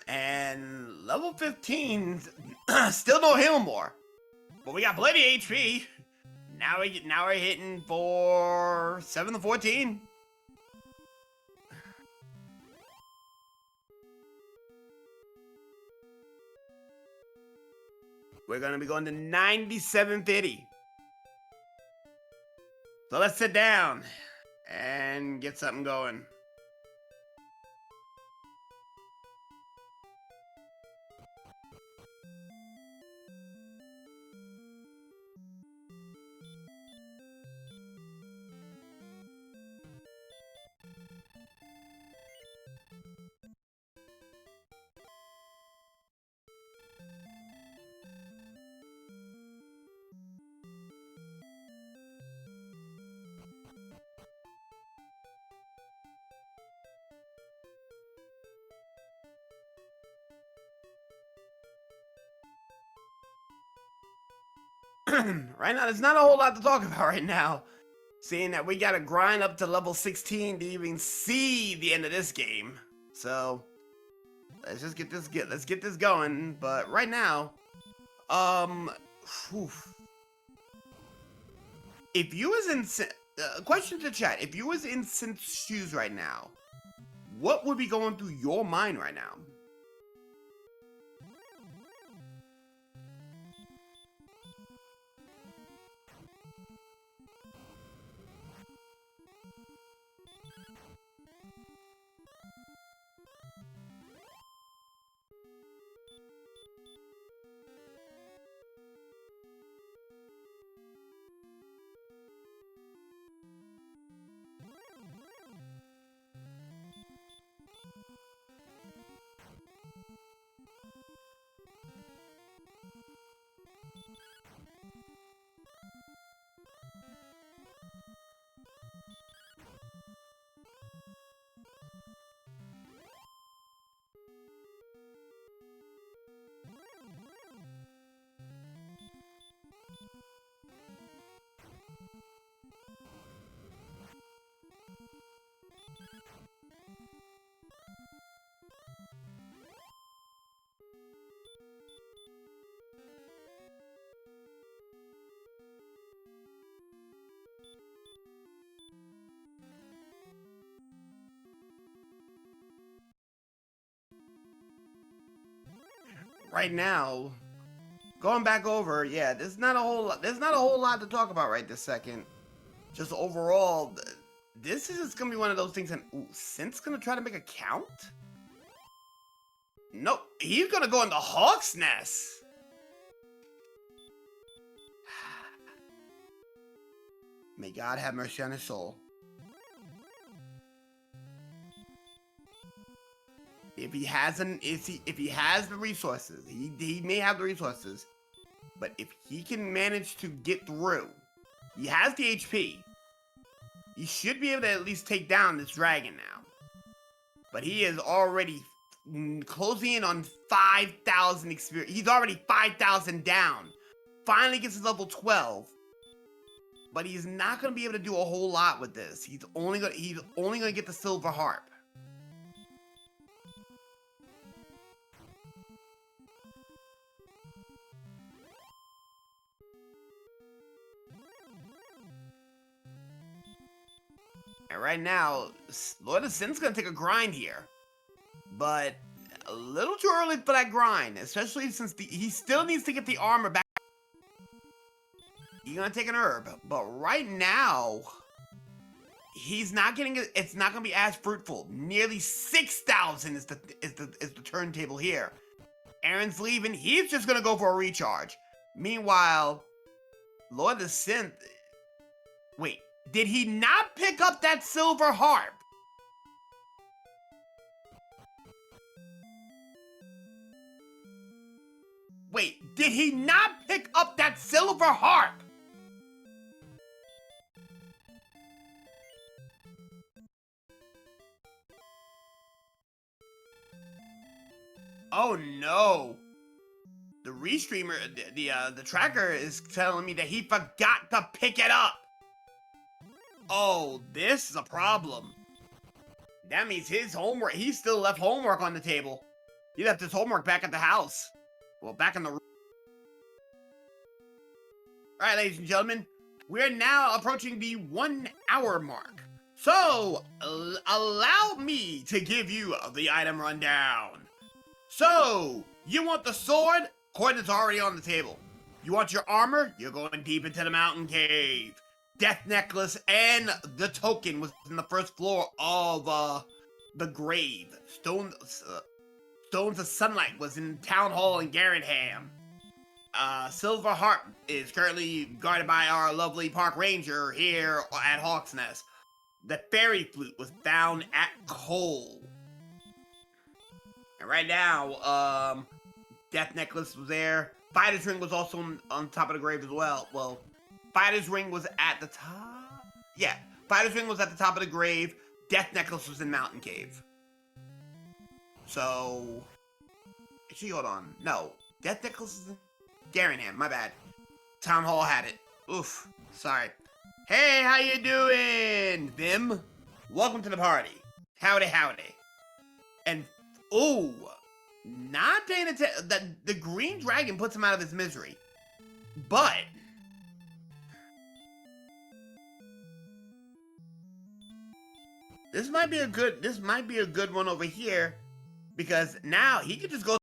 and level 15, still no heal more, but we got plenty of HP. Now we're hitting for 7 to 14. We're gonna be going to 9750. So let's sit down and get something going. right now, there's not a whole lot to talk about right now. Seeing that we gotta grind up to level 16 to even see the end of this game. So, let's just get this going. But right now, whew. If you was in question to chat, if you was in Synth's shoes right now, what would be going through your mind right now? Right now, going back over, yeah, there's not a whole lot to talk about right this second. Just overall, this is gonna be one of those things. And Synth's gonna try to make a count. Nope, he's gonna go into Hawk's Nest. May God have mercy on his soul. If he has the resources, he may have the resources, but if he can manage to get through, he has the HP. He should be able to at least take down this dragon now. But he is already closing in on 5,000 experience. He's already 5,000 down. Finally gets his level 12. But he's not going to be able to do a whole lot with this. He's only going to get the silver harp. And right now, LordoftheSynth's gonna take a grind here. But a little too early for that grind, especially since he still needs to get the armor back. He's gonna take an herb, but right now, he's not getting it. It's not gonna be as fruitful. Nearly 6,000 is the turntable here. Aaron's leaving. He's just gonna go for a recharge. Meanwhile, LordoftheSynth. Wait. Did he not pick up that silver harp? Wait, did he not pick up that silver harp? Oh no. The restreamer, the tracker is telling me that he forgot to pick it up. Oh, this is a problem. That means his homework, he still left homework on the table. He left his homework back at the house. Well, back in the room. Alright, ladies and gentlemen, we're now approaching the 1 hour mark. So, allow me to give you the item rundown. So, you want the sword? Coordinates already on the table. You want your armor? You're going deep into the mountain cave. Death necklace and the token was in the first floor of the grave. Stones of Sunlight was in Town Hall in Garretham. Silver Harp is currently guarded by our lovely park ranger here at Hawk's Nest. The fairy flute was found at Cole. And right now, Death necklace was there. Fighter's ring was also on top of the grave as well. Well, Fighter's ring was at the top. Yeah, Fighter's ring was at the top of the grave. Death necklace was in Mountain Cave. So, actually, hold on. No, Death necklace is in Garretham. My bad. Town Hall had it. Oof. Sorry. Hey, how you doing, Bim? Welcome to the party. Howdy, howdy. And, ooh, not paying attention. The green dragon puts him out of his misery. But this might be a good one over here, because now he could just go.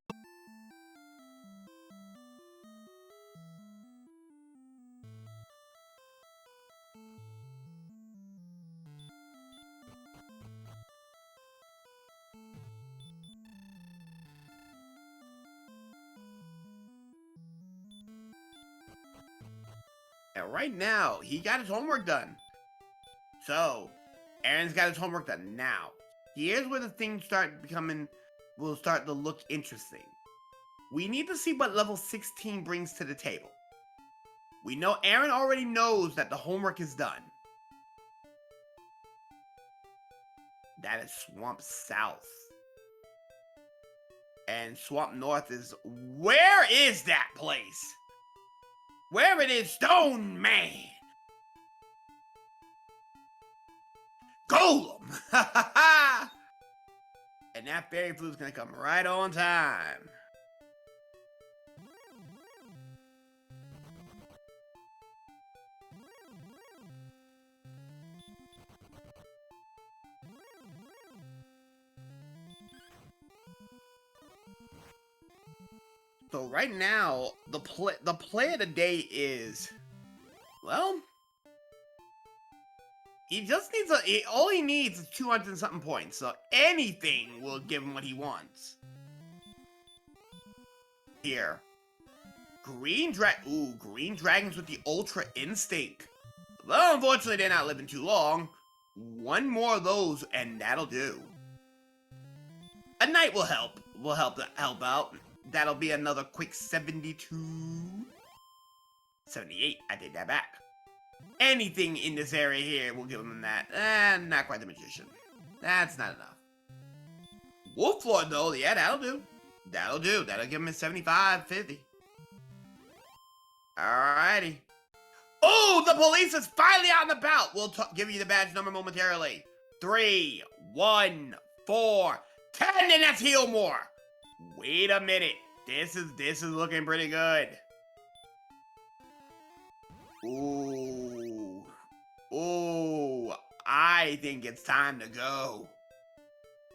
And right now, he got his homework done. So, Aaron's got his homework done. Now, here's where the things will start to look interesting. We need to see what level 16 brings to the table. We know Aaron already knows that the homework is done. That is Swamp South. And Swamp North is... Where is that place? Where it is, Stone Man! Golem! Ha ha ha! And that fairy flute's gonna come right on time. So right now, the play of the day is, well, he just needs all he needs is 200 and something points. So anything will give him what he wants. Here, green dragons with the ultra instinct. Well, unfortunately, they're not living too long. One more of those, and that'll do. A knight will help. Will help out. That'll be another quick 72. 78. I take that back. Anything in this area here will give him that. Not quite the magician. That's not enough. Wolf Lord, though, yeah, that'll do. That'll do. That'll give him a 75, 50. Alrighty. Oh, the police is finally out and about. We'll give you the badge number momentarily. 3, 1, 4, 10, and that's Healmore. Wait a minute. This is looking pretty good. Ooh. Ooh. I think it's time to go.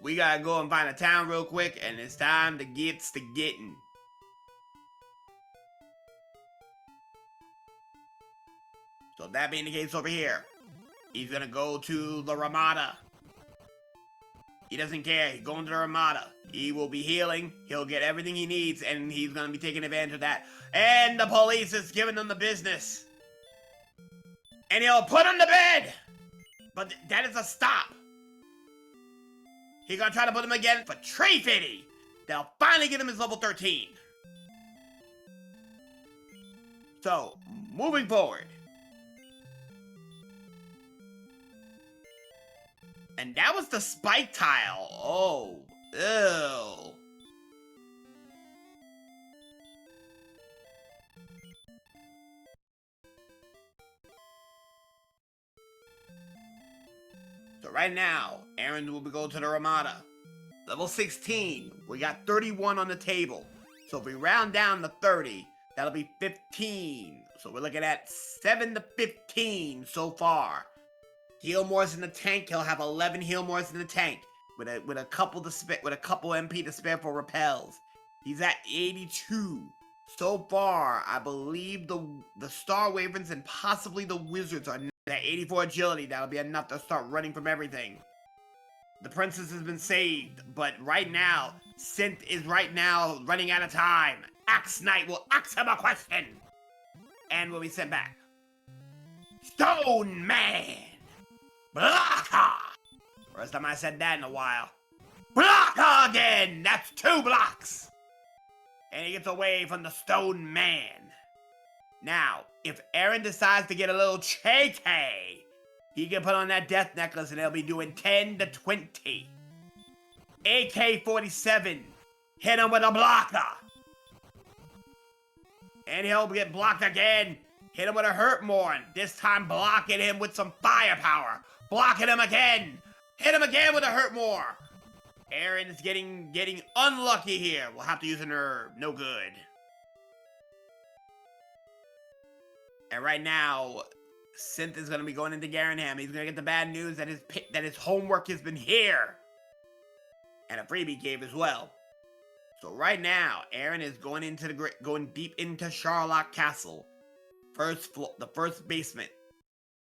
We gotta go and find a town real quick, and it's time to get to getting. So that being the case over here, he's gonna go to the Ramada. He doesn't care. He's going to the Ramada. He will be healing. He'll get everything he needs, and he's going to be taking advantage of that. And the police is giving him the business. And he'll put him to bed. But that is a stop. He's going to try to put him again for Tree Fitty. They'll finally get him his level 13. So, moving forward. And that was the spike tile. Oh, ew. So right now, Aaron will be going to the Ramada. Level 16. We got 31 on the table. So if we round down to 30, that'll be 15. So we're looking at 7 to 15 so far. Healmore's in the tank. He'll have 11 Healmore's in the tank with a couple MP to spare for repels. He's at 82 so far. I believe the Star Wyverns and possibly the Wizards are at 84 agility. That'll be enough to start running from everything. The princess has been saved, but right now, Synth is running out of time. Axe Knight will ask him a question, and will be sent back. Stone Man. Blocker! First time I said that in a while. Blocker again! That's 2 blocks! And he gets away from the Stone Man. Now, if Aaron decides to get a little cheeky, he can put on that death necklace and he'll be doing 10 to 20. AK-47. Hit him with a blocker. And he'll get blocked again. Hit him with a hurt morn. This time blocking him with some firepower. Blocking him again. Hit him again with a hurt more. Aaron is getting unlucky here. We'll have to use an herb. No good. And right now, Synth is going to be going into Garanham. He's going to get the bad news that his homework has been here. And a freebie gave as well. So right now, Aaron is going deep into Sharlock Castle. The first basement.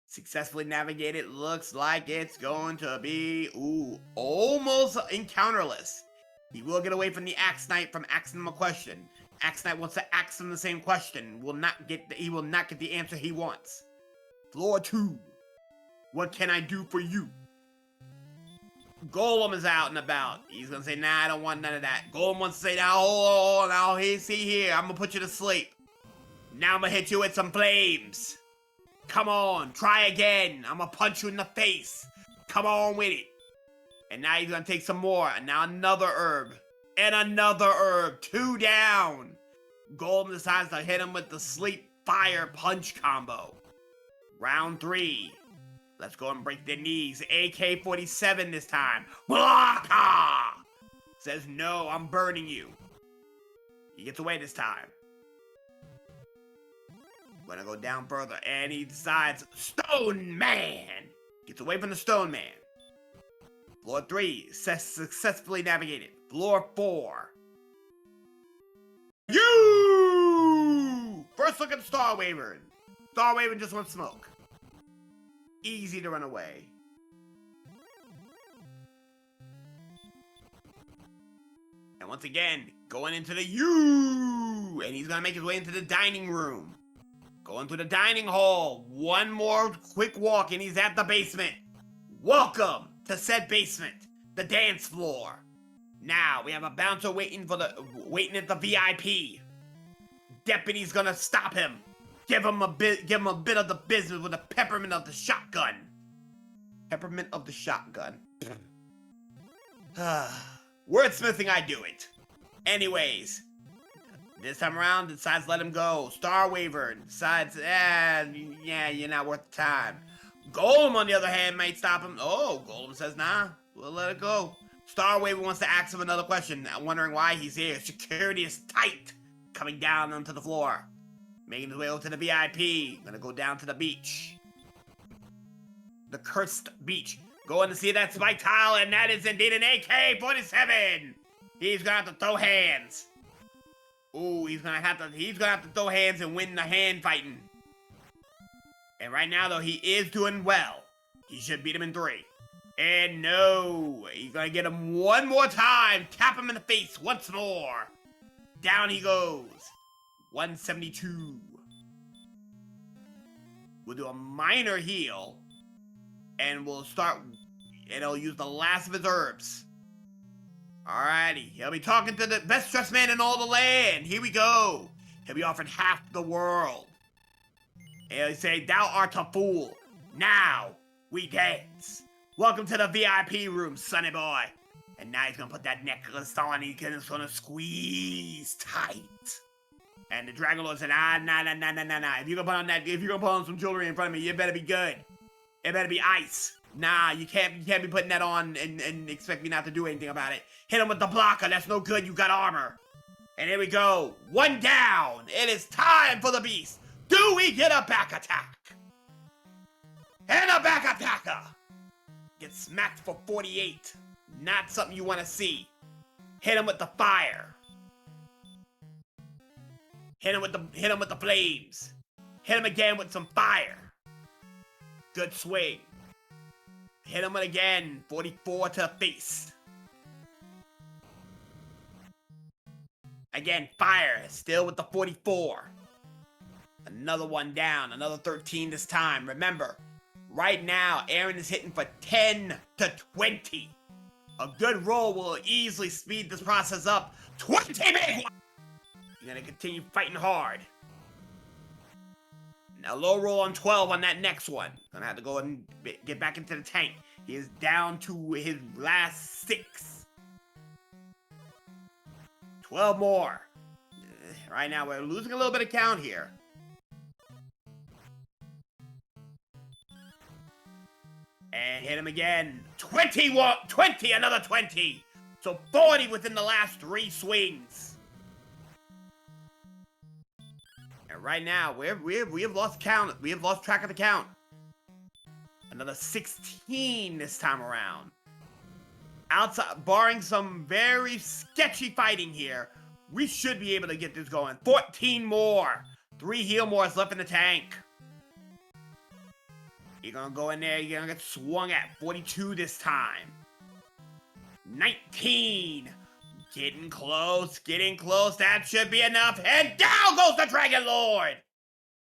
Successfully navigated. Looks like it's going to be, almost encounterless. He will get away from the Axe Knight from asking him a question. Axe Knight wants to ask him the same question. He will not get the answer he wants. Floor 2. What can I do for you? Golem is out and about. He's gonna say, nah, I don't want none of that. Golem wants to say, now, see here, I'm gonna put you to sleep. Now I'm gonna hit you with some flames. Come on, try again. I'm gonna punch you in the face. Come on with it. And now he's gonna take some more. And now another herb. And another herb. 2 down. Golem decides to hit him with the sleep fire punch combo. Round 3. Let's go and break their knees. AK-47 this time. Blocka! Says, no, I'm burning you. He gets away this time. Gonna go down further, and he decides, Stone Man! Gets away from the Stone Man. Floor 3, successfully navigated. Floor 4. You! First look at Star Wyvern. Star Wyvern just wants smoke. Easy to run away. And once again, going into the U! And he's gonna make his way into the dining room. Going through the dining hall. One more quick walk and he's at the basement. Welcome to said basement. The dance floor. Now we have a bouncer waiting at the VIP. Deputy's gonna stop him. Give him a bit of the business with the peppermint of the shotgun. Peppermint of the shotgun. Wordsmithing, I do it. Anyways. This time around, decides to let him go. Star Wyvern decides, yeah, you're not worth the time. Golem, on the other hand, might stop him. Oh, Golem says, nah, we'll let it go. Star Wyvern wants to ask him another question, wondering why he's here. Security is tight. Coming down onto the floor. Making his way over to the VIP. Gonna go down to the beach. The cursed beach. Going to see that spike tile, and that is indeed an AK-47. He's gonna have to throw hands. Ooh, he's gonna have to throw hands and win the hand fighting. And right now, though, he is doing well. He should beat him in 3. And no, he's gonna get him one more time. Tap him in the face once more. Down he goes. 172. We'll do a minor heal. And we'll start, and he'll use the last of his herbs. Alrighty, he'll be talking to the best dressed man in all the land. Here we go. He'll be offered half the world. And he'll say, thou art a fool. Now, we dance. Welcome to the VIP room, sonny boy. And now he's gonna put that necklace on. He's gonna squeeze tight. And the Dragon Lord said, nah. If you're gonna put on some jewelry in front of me, you better be good. It better be ice. Nah, you can't be putting that on and expect me not to do anything about it. Hit him with the blocker. That's no good. You got armor. And here we go. 1 down. It is time for the beast. Do we get a back attack? And a back attacker. Gets smacked for 48. Not something you want to see. Hit him with the fire. Hit him with the flames. Hit him again with some fire. Good swing. Hit him again. 44 to the face. Again, fire. Still with the 44. Another 1 down. Another 13 this time. Remember, right now, Aaron is hitting for 10 to 20. A good roll will easily speed this process up. 20 big one! You're gonna continue fighting hard. Now low roll on 12 on that next one. Gonna have to go and get back into the tank. He is down to his last 6. 12 more. Right now we're losing a little bit of count here. And hit him again. 21, 20, another 20. So 40 within the last 3 swings. And right now, we have lost count. We have lost track of the count. Another 16 this time around. Outside, barring some very sketchy fighting here, we should be able to get this going. 14 more. 3 heal mores left in the tank. You're gonna go in there, you're gonna get swung at. 42 this time. 19. Getting close, getting close. That should be enough. And down goes the Dragon Lord.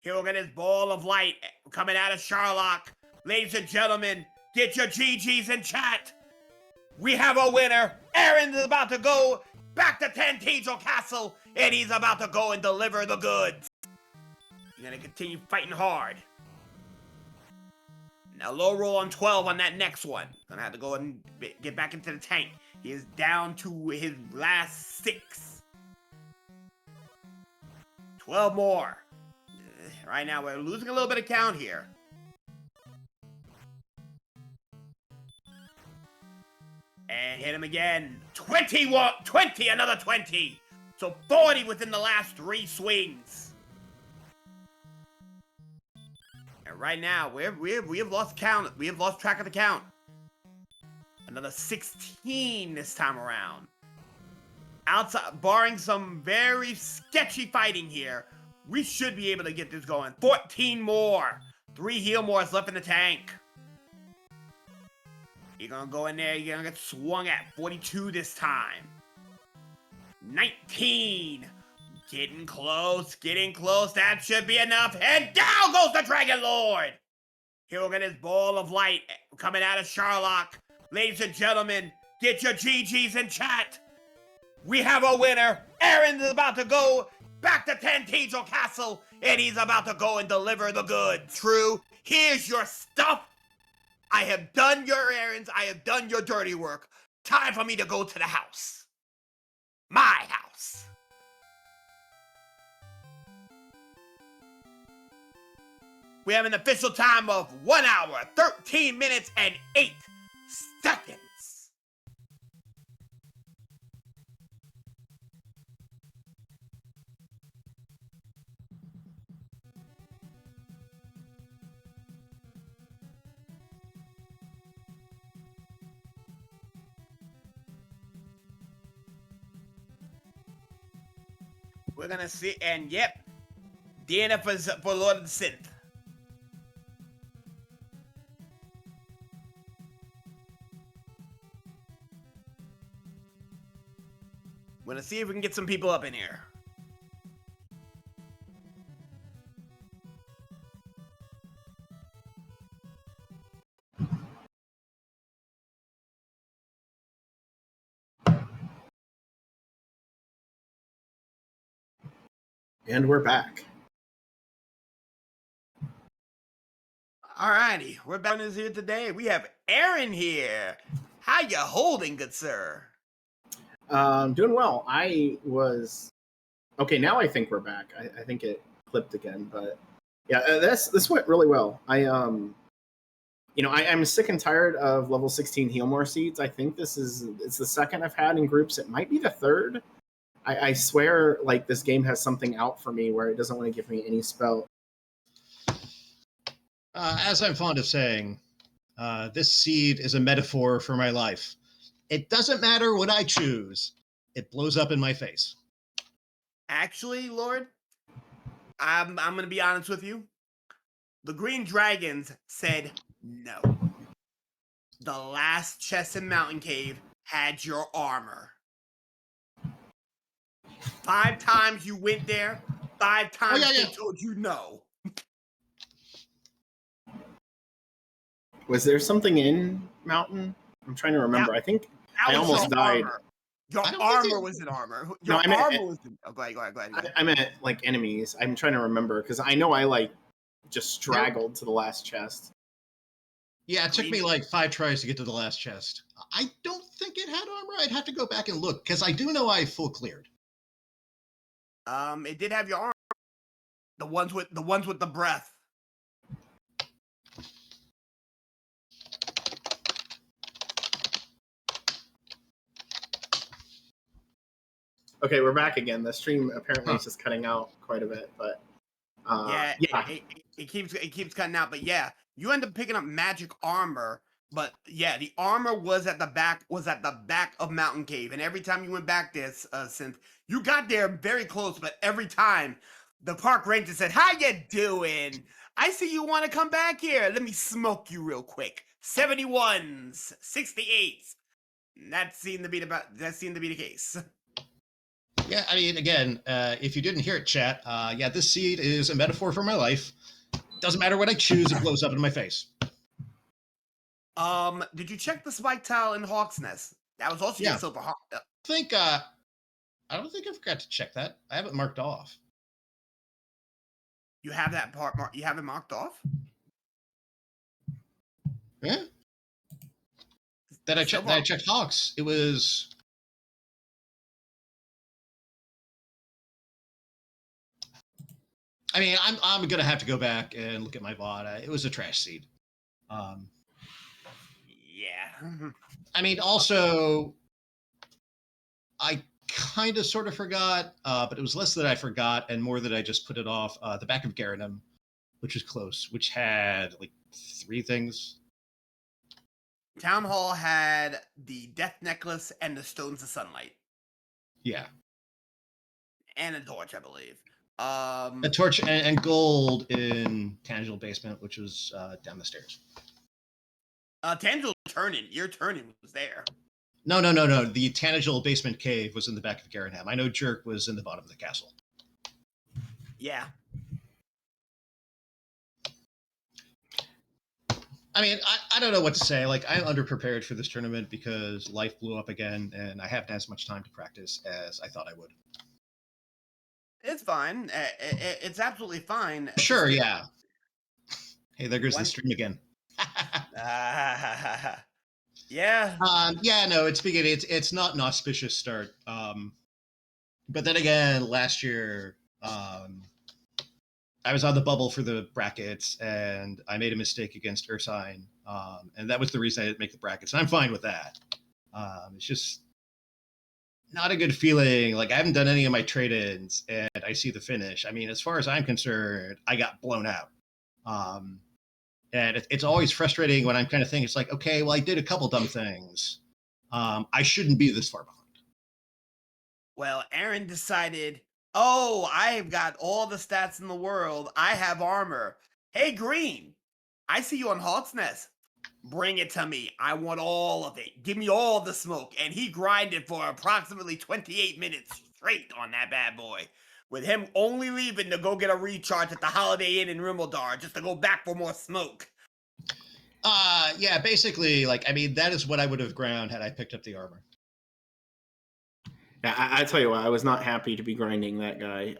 He'll get his ball of light coming out of Sharlock. Ladies and gentlemen, get your GGs in chat. We have a winner. Aaron is about to go back to Tantangel Castle, and he's about to go and deliver the goods. You're gonna continue fighting hard. Now low roll on 12 on that next one. Gonna have to go and get back into the tank. He is down to his last 6. 12 more. Right now we're losing a little bit of count here. And hit him again. 21, 20, another 20. So 40 within the last 3 swings. And right now, we have lost count. We have lost track of the count. Another 16 this time around. Outside, barring some very sketchy fighting here, we should be able to get this going. 14 more. 3 heal mores left in the tank. You're gonna go in there, you're gonna get swung at. 42 this time. 19. Getting close, getting close. That should be enough. And down goes the Dragon Lord. He'll get his ball of light coming out of Sharlock. Ladies and gentlemen, get your GGs in chat. We have a winner. Aaron is about to go back to Tantangel Castle, and he's about to go and deliver the goods. True, here's your stuff. I have done your errands. I have done your dirty work. Time for me to go to the house. My house. We have an official time of 1 hour, 13 minutes, and 8 seconds. We're gonna see, and yep, DNF for Lord of the Synth. We're gonna see if we can get some people up in here. And we're back. Alrighty, we're back is here today. We have Aaron here. How you holding, good sir? Doing well. I was okay. Now I think we're back. I think it clipped again, but yeah, this went really well. I'm sick and tired of level 16 Healmore seeds. I think it's the second I've had in groups. It might be the third. I swear, like, this game has something out for me where it doesn't want to give me any spell. As I'm fond of saying, this seed is a metaphor for my life. It doesn't matter what I choose. It blows up in my face. Actually, Lord, I'm going to be honest with you. The Green Dragons said no. The last chest in Mountain Cave had your armor. 5 times you went there. 5 times they told you no. Was there something in Mountain? I'm trying to remember. I think I almost died. Armor. Your armor was in armor. Your armor was in... Oh, go ahead. I meant, like, enemies. I'm trying to remember, because I know I, like, just straggled to the last chest. Yeah, it took me, like, 5 tries to get to the last chest. I don't think it had armor. I'd have to go back and look, because I do know I full cleared. It did have your armor. The ones with the breath. Okay, we're back again. The stream apparently is just cutting out quite a bit, but Yeah, yeah. it keeps cutting out, but yeah, you end up picking up magic armor. But yeah, the armor was at the back of Mountain Cave, and every time you went back there, Synth, you got there very close, but every time the park ranger said, "How you doing? I see you want to come back here. Let me smoke you real quick." 71s, 68s. That seemed to be the case. Yeah, I mean, again, if you didn't hear it, chat, yeah, this seed is a metaphor for my life. Doesn't matter what I choose, it blows up in my face. Did you check the spike tile in Hawk's Nest? That was also your silver hawk. I don't think I forgot to check that. I have it marked off. You have that part you have it marked off? Yeah. That I checked Hawks. It was. I mean, I'm gonna have to go back and look at my VOD. It was a trash seed. Yeah. I mean, also, I kind of sort of forgot, but it was less that I forgot and more that I just put it off. The back of Garanum, which was close, which had like 3 things. Town Hall had the Death Necklace and the Stones of Sunlight. Yeah. And a torch, I believe. A torch and gold in Tangible Basement, which was down the stairs. Tangible Turning. Your Turning was there. No. The Tangible Basement cave was in the back of Garanham. I know Jerk was in the bottom of the castle. Yeah. I mean, I don't know what to say. Like, I'm underprepared for this tournament because life blew up again, and I haven't had as much time to practice as I thought I would. It's fine. It's absolutely fine. Sure, yeah. Hey, there goes the stream again. Yeah. Yeah, no, it's not an auspicious start. But then again, last year, I was on the bubble for the brackets, and I made a mistake against Ursine, and that was the reason I didn't make the brackets. And I'm fine with that. It's just not a good feeling. Like, I haven't done any of my trade-ins, and I see the finish. I mean, as far as I'm concerned, I got blown out. And it's always frustrating when I'm kind of thinking, it's like, okay, well, I did a couple dumb things. I shouldn't be this far behind. Well, Aaron decided, oh, I've got all the stats in the world. I have armor. Hey, Green, I see you on Hawk's Nest. Bring it to me. I want all of it. Give me all the smoke. And he grinded for approximately 28 minutes straight on that bad boy, with him only leaving to go get a recharge at the Holiday Inn in Rimeldar just to go back for more smoke. Yeah, basically, like, I mean, that is what I would have ground had I picked up the armor. Yeah, I tell you what, I was not happy to be grinding that guy.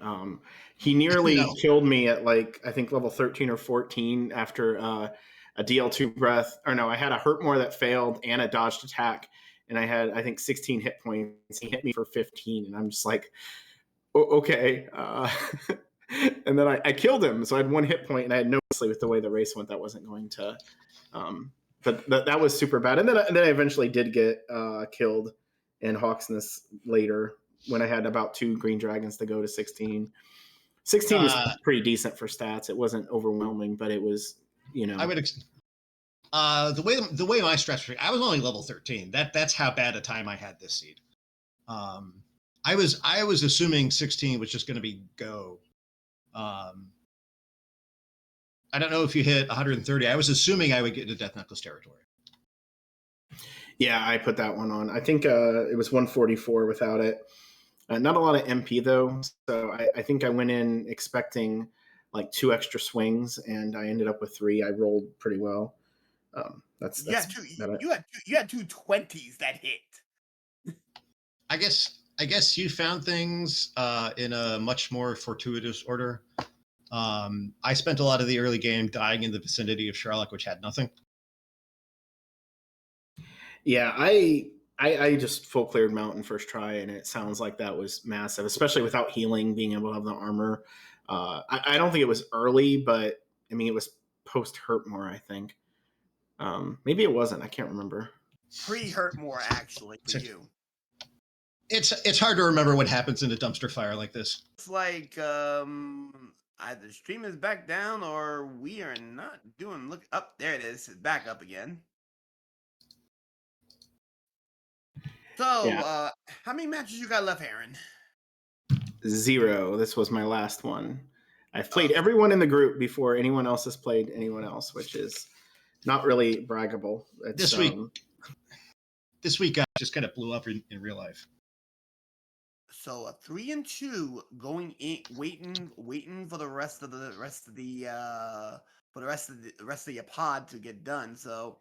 He nearly killed me at, like, I think level 13 or 14 after a DL2 breath. Or no, I had a hurt more that failed and a dodged attack. And I had, I think, 16 hit points. He hit me for 15. And I'm just like, okay. And then I killed him. So I had 1 hit point, and I had no, with the way the race went, that wasn't going to. But that was super bad. And then I eventually did get killed in Hawk's Nest later when I had about 2 green dragons to go to 16. 16 was pretty decent for stats. It wasn't overwhelming, but it was, you know. I would the way my stress, I was only level 13. That's how bad a time I had this seed. I was assuming 16 was just going to be go. I don't know if you hit 130. I was assuming I would get into Death Necklace territory. Yeah, I put that one on. I think it was 144 without it. Not a lot of MP, though. So I think I went in expecting like 2 extra swings, and I ended up with 3. I rolled pretty well. You had 2 20s that hit. I guess you found things in a much more fortuitous order. I spent a lot of the early game dying in the vicinity of Sherlock, which had nothing. Yeah, I just full cleared Mountain first try, and it sounds like that was massive, especially without healing, being able to have the armor. I don't think it was early, but I mean, it was post Hurtmore, I think. Maybe it wasn't. I can't remember. Pre Hurtmore, actually, for you. It's hard to remember what happens in a dumpster fire like this. It's like either stream is back down or we are not doing. Look up, there it is. It's back up again. So, Yeah. how many matches you got left, Aaron? 0. This was my last one. I've played Okay. everyone in the group before anyone else has played anyone else, which is not really braggable. It's, This week I just kind of blew up in real life. So a 3-2 going in, waiting for the rest of the rest of your pod to get done. So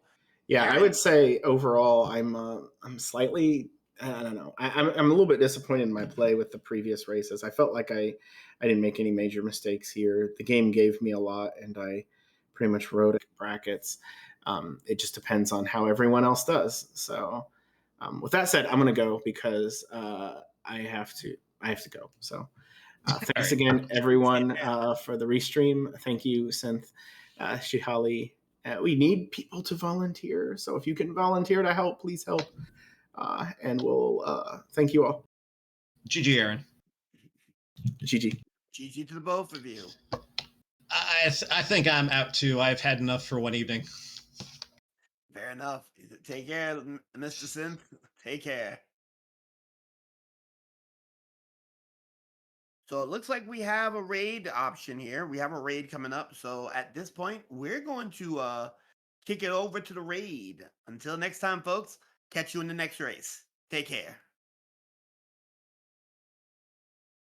yeah, Aaron, I would say overall I'm slightly, I don't know. I'm a little bit disappointed in my play with the previous races. I felt like I didn't make any major mistakes here. The game gave me a lot, and I pretty much wrote brackets. It just depends on how everyone else does. So with that said, I'm going to go because I have to go. So thanks again, everyone, for the restream. Thank you, Synth, Shihali. We need people to volunteer. So if you can volunteer to help, please help. And we'll thank you all. GG, Aaron. GG. GG to the both of you. I think I'm out too. I've had enough for one evening. Fair enough. Take care, Mr. Synth. Take care. So it looks like we have a raid option here. We have a raid coming up. So at this point, we're going to kick it over to the raid. Until next time, folks, catch you in the next race. Take care.